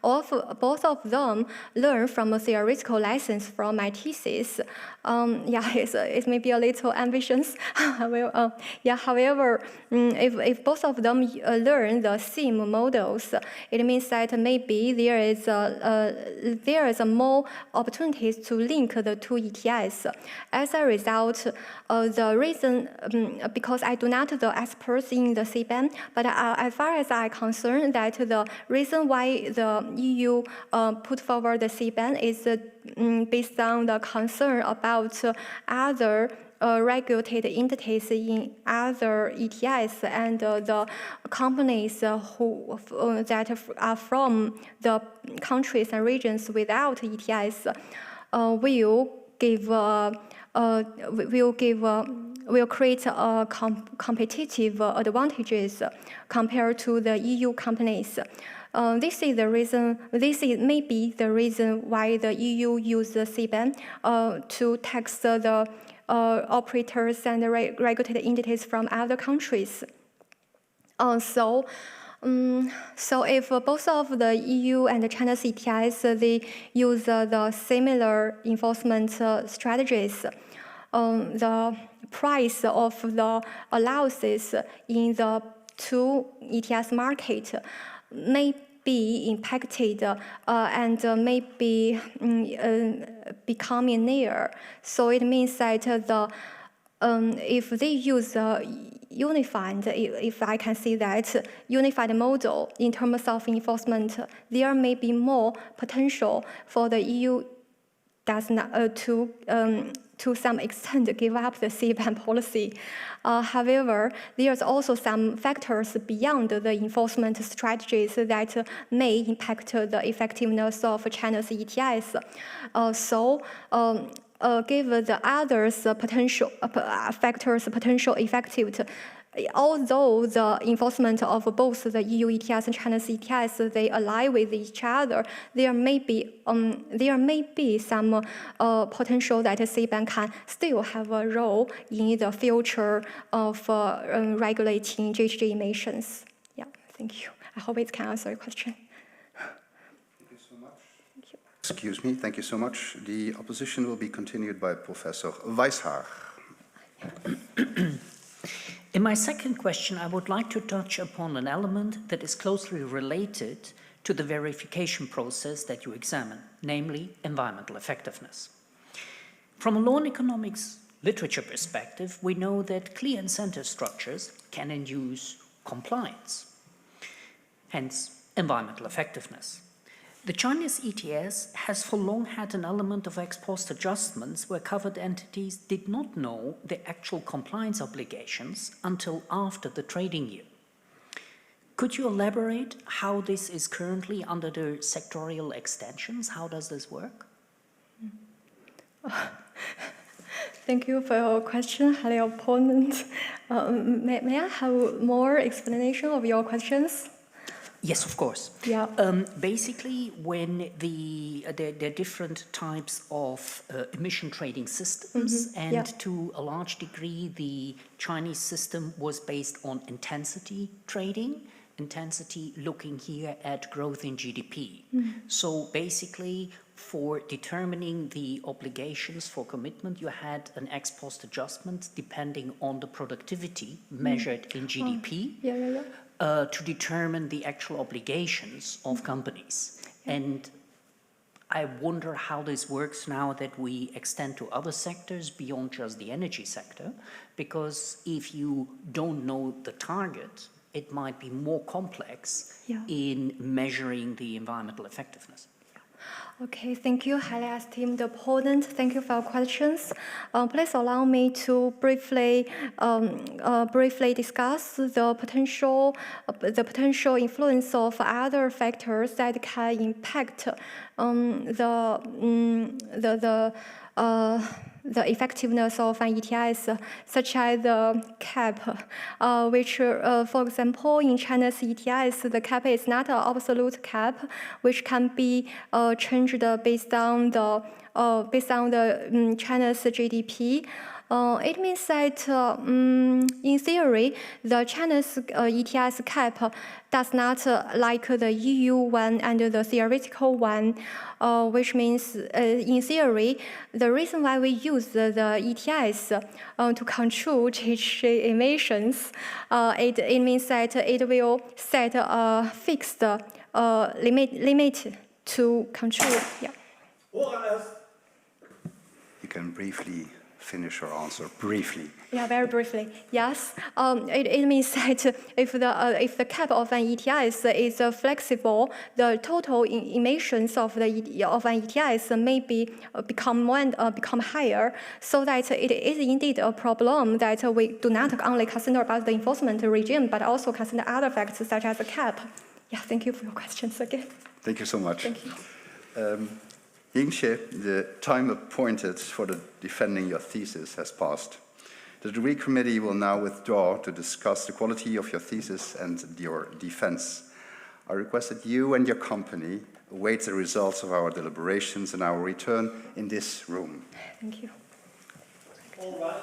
both of them learn from a theoretical lessons from my thesis, it may be a little ambitious. However, if both of them learn the same models, it means that maybe there is more opportunities to link the two ETS. As a result, the reason, because I do not the experts in the CBAM, but as far as I'm concerned, that the reason why the EU put forward the CBAM is based on the concern about other regulated entities in other ETS and the companies that are from the countries and regions without ETS will create competitive advantages compared to the EU companies. This is maybe the reason why the EU used the CBAM to tax the operators and regulated entities from other countries. So if both of the EU and China's ETS, they use the similar enforcement strategies, the price of the allowances in the two ETS market may be impacted and may be becoming near. So it means that if they use unified, if I can say that, unified model in terms of enforcement, there may be more potential for the EU does not to some extent give up the CBAM policy. However, there's also some factors beyond the enforcement strategies that may impact the effectiveness of China's ETS. give the others potential factors potential effective. Although the enforcement of both the EU ETS and China's ETS, they align with each other, there may be some potential that CBAM can still have a role in the future of regulating GHG emissions. Yeah, thank you. I hope it can answer your question. Thank you so much. Thank you. Excuse me, thank you so much. The opposition will be continued by Professor Weishaar. In my second question, I would like to touch upon an element that is closely related to the verification process that you examine, namely environmental effectiveness. From a law and economics literature perspective, we know that clear incentive structures can induce compliance, hence environmental effectiveness. The Chinese ETS has for long had an element of ex post adjustments where covered entities did not know the actual compliance obligations until after the trading year. Could you elaborate how this is currently under the sectorial extensions? How does this work? Thank you for your question, highly opponent. May I have more explanation of your questions? Yes, of course. Yeah. Basically, when there are different types of emission trading systems, and to a large degree, the Chinese system was based on intensity trading, intensity looking here at growth in GDP. So basically, for determining the obligations for commitment, you had an ex post adjustment depending on the productivity measured in GDP. To determine the actual obligations of companies. And I wonder how this works now that we extend to other sectors beyond just the energy sector, because if you don't know the target, it might be more complex in measuring the environmental effectiveness. Okay, thank you, highly esteemed opponent. Thank you for your questions. Please allow me to briefly discuss the potential influence of other factors that can impact the effectiveness of an ETS, such as the cap, which, for example, in China's ETS, the cap is not an absolute cap, which can be changed based on the China's GDP. It means that, in theory, the China's ETS cap does not like the EU one and the theoretical one, which means, in theory, the reason why we use the ETS to control GHG emissions, it means that it will set a fixed limit to control. Yeah. You can briefly finish your answer, briefly. Yeah, very briefly. Yes, it means that if the cap of an ETS is flexible, the total emissions of an ETS may become higher, so that it is indeed a problem that we do not only consider about the enforcement regime, but also consider other factors such as the cap. Yeah, thank you for your questions again. Thank you so much. Thank you. Ying-che, the time appointed for defending your thesis has passed. The degree committee will now withdraw to discuss the quality of your thesis and your defense. I request that you and your company await the results of our deliberations and our return in this room. Thank you. All right.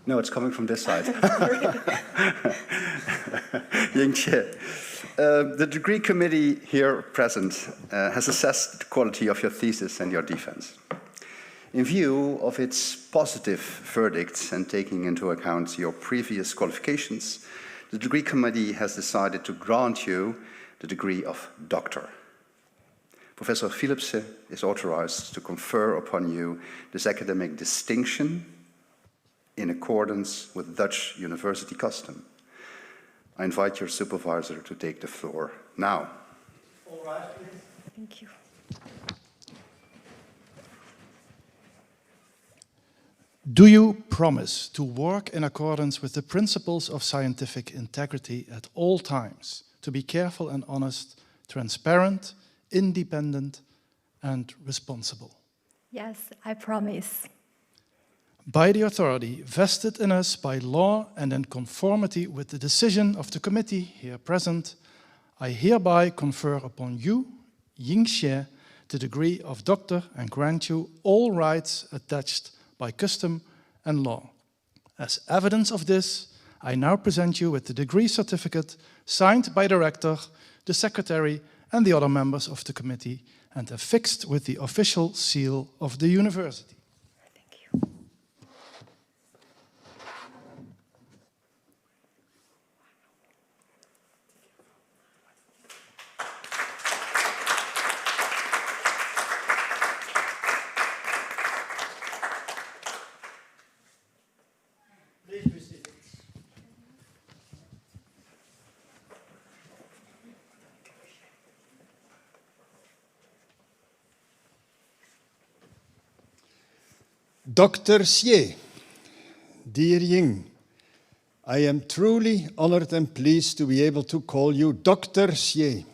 No, it's coming from this side. Ying Xie. The degree committee here present has assessed the quality of your thesis and your defense. In view of its positive verdicts and taking into account your previous qualifications, the degree committee has decided to grant you the degree of doctor. Professor Philipse is authorized to confer upon you this academic distinction in accordance with Dutch university custom. I invite your supervisor to take the floor now. All right, please. Thank you. Do you promise to work in accordance with the principles of scientific integrity at all times, to be careful and honest, transparent, independent, and responsible? Yes, I promise. By the authority vested in us by law and in conformity with the decision of the committee here present, I hereby confer upon you, Ying Xie, the degree of doctor and grant you all rights attached by custom and law. As evidence of this, I now present you with the degree certificate signed by the rector, the secretary, and the other members of the committee, and affixed with the official seal of the university. Thank you. Please be seated. Dr. Xie, dear Ying, I am truly honored and pleased to be able to call you Dr. Xie.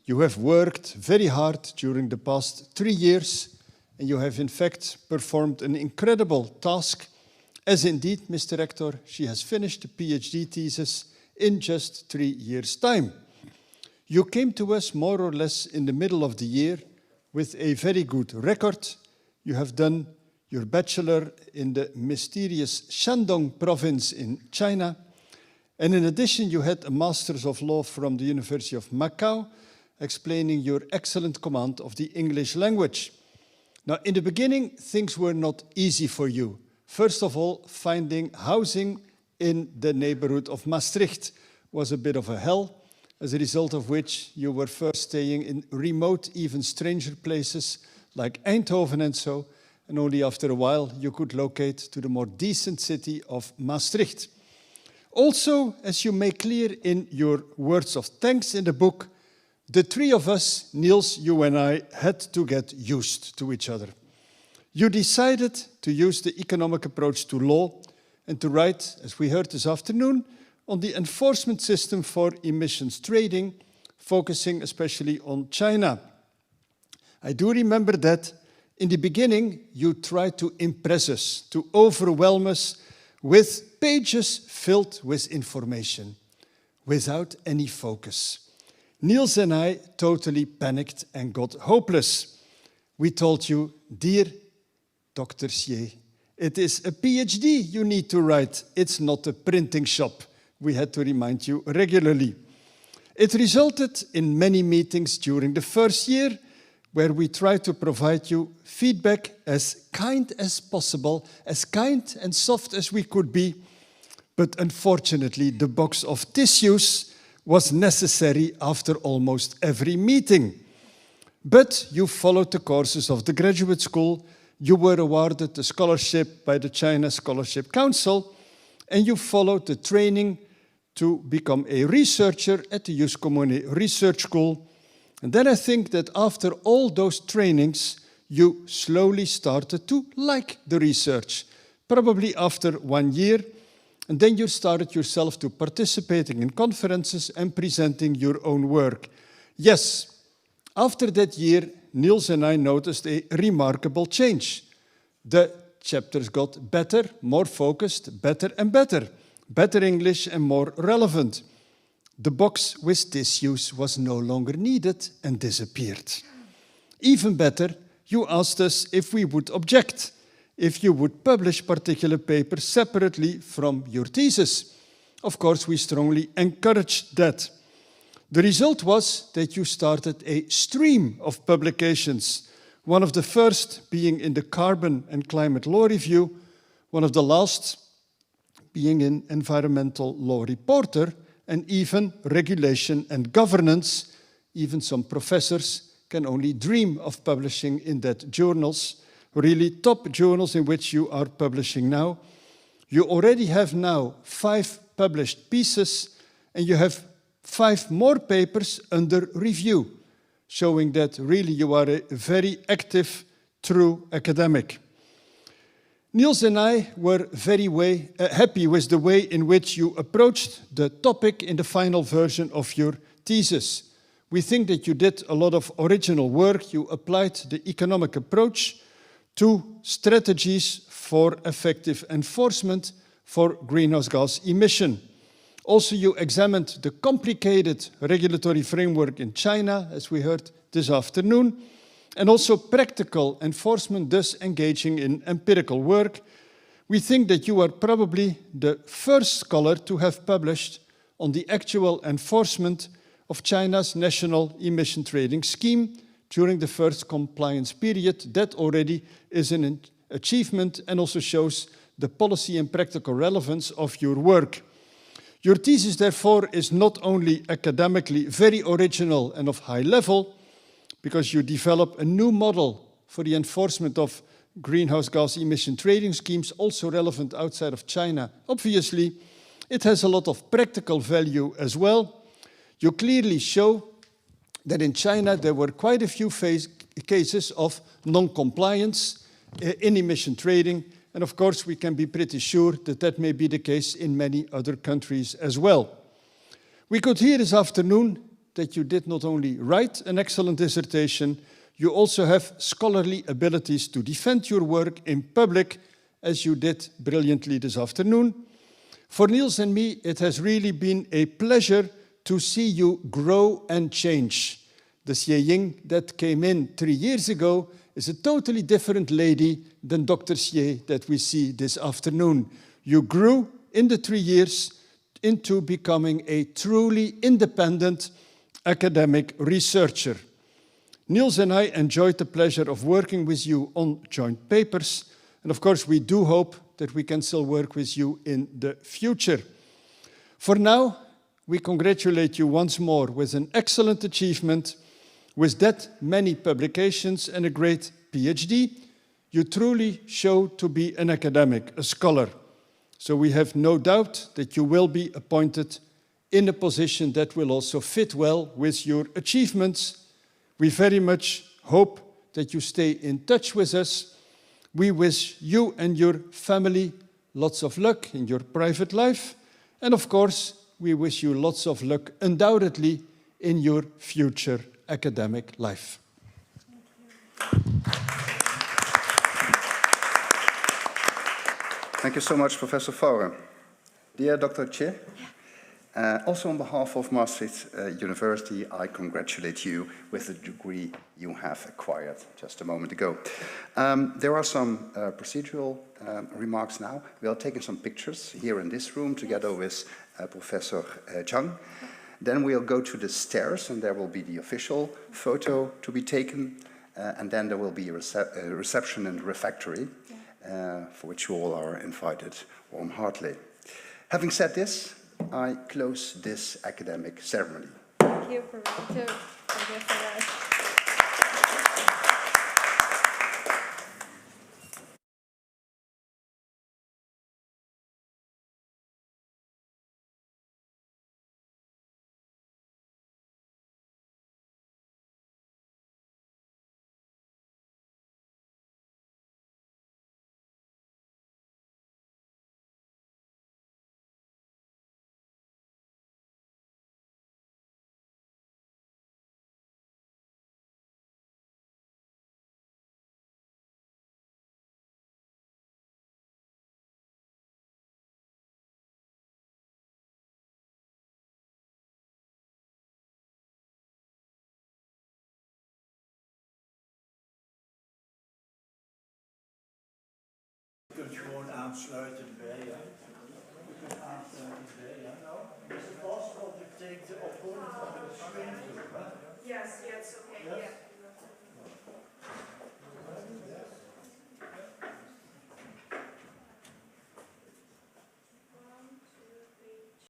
You have worked very hard during the past 3 years, and you have in fact performed an incredible task, as indeed, Mr. Rector, she has finished the PhD thesis in just 3 years' time. You came to us more or less in the middle of the year with a very good record. You have done your bachelor in the mysterious Shandong province in China. And in addition, you had a Master's of Law from the University of Macau, explaining your excellent command of the English language. Now, in the beginning, things were not easy for you. First of all, finding housing in the neighborhood of Maastricht was a bit of a hell, as a result of which you were first staying in remote, even stranger places like Eindhoven and so, and only after a while you could locate to the more decent city of Maastricht. Also, as you make clear in your words of thanks in the book, the three of us, Niels, you and I, had to get used to each other. You decided to use the economic approach to law and to write, as we heard this afternoon, on the enforcement system for emissions trading, focusing especially on China. I do remember that in the beginning, you tried to impress us, to overwhelm us with pages filled with information, without any focus. Niels and I totally panicked and got hopeless. We told you, dear Dr. Xie, it is a PhD you need to write. It's not a printing shop. We had to remind you regularly. It resulted in many meetings during the first year, where we try to provide you feedback as kind as possible, as kind and soft as we could be. But unfortunately, the box of tissues was necessary after almost every meeting. But you followed the courses of the graduate school, you were awarded a scholarship by the China Scholarship Council, and you followed the training to become a researcher at the Jus Commune Research School. And then I think that after all those trainings, you slowly started to like the research, probably after 1 year. And then you started yourself to participating in conferences and presenting your own work. Yes, after that year, Niels and I noticed a remarkable change. The chapters got better, more focused, better and better. Better English and more relevant. The box with tissues was no longer needed and disappeared. Even better, you asked us if we would object, if you would publish particular papers separately from your thesis. Of course, we strongly encouraged that. The result was that you started a stream of publications, one of the first being in the Carbon and Climate Law Review, one of the last being in Environmental Law Reporter, and even Regulation and Governance. Even some professors can only dream of publishing in that journals, really top journals in which you are publishing now. You already have now 5 published pieces, and you have 5 more papers under review, showing that really you are a very active, true academic. Niels and I were very happy with the way in which you approached the topic in the final version of your thesis. We think that you did a lot of original work. You applied the economic approach to strategies for effective enforcement for greenhouse gas emission. Also, you examined the complicated regulatory framework in China, as we heard this afternoon, and also practical enforcement, thus engaging in empirical work. We think that you are probably the first scholar to have published on the actual enforcement of China's national emission trading scheme during the first compliance period. That already is an achievement and also shows the policy and practical relevance of your work. Your thesis, therefore, is not only academically very original and of high level, because you develop a new model for the enforcement of greenhouse gas emission trading schemes, also relevant outside of China. Obviously, it has a lot of practical value as well. You clearly show that in China there were quite a few cases of non-compliance in emission trading, and of course we can be pretty sure that that may be the case in many other countries as well. We could hear this afternoon that you did not only write an excellent dissertation, you also have scholarly abilities to defend your work in public, as you did brilliantly this afternoon. For Niels and me, it has really been a pleasure to see you grow and change. The Xie Ying that came in 3 years ago is a totally different lady than Dr. Xie that we see this afternoon. You grew in the 3 years into becoming a truly independent academic researcher. Niels and I enjoyed the pleasure of working with you on joint papers, and of course we do hope that we can still work with you in the future. For now, we congratulate you once more with an excellent achievement, with that many publications and a great PhD. You truly show to be an academic, a scholar. So we have no doubt that you will be appointed in a position that will also fit well with your achievements. We very much hope that you stay in touch with us. We wish you and your family lots of luck in your private life. And of course, we wish you lots of luck, undoubtedly, in your future academic life. Thank you so much, Professor Faurer. Dear Dr. Xie, also on behalf of Maastricht University, I congratulate you with the degree you have acquired just a moment ago. There are some procedural remarks now. We are taking some pictures here in this room together with Professor Zhang. Then we'll go to the stairs and there will be the official photo to be taken. And then there will be a reception and refectory for which you all are invited warm-heartedly. Having said this, I close this academic ceremony. Thank you, Professor. Thank you so much. gewoon aansluiten bij, ja. Aansluiten bij, ja. Is it possible to take the opponent of the screen? Yes, okay, Yes? yeah.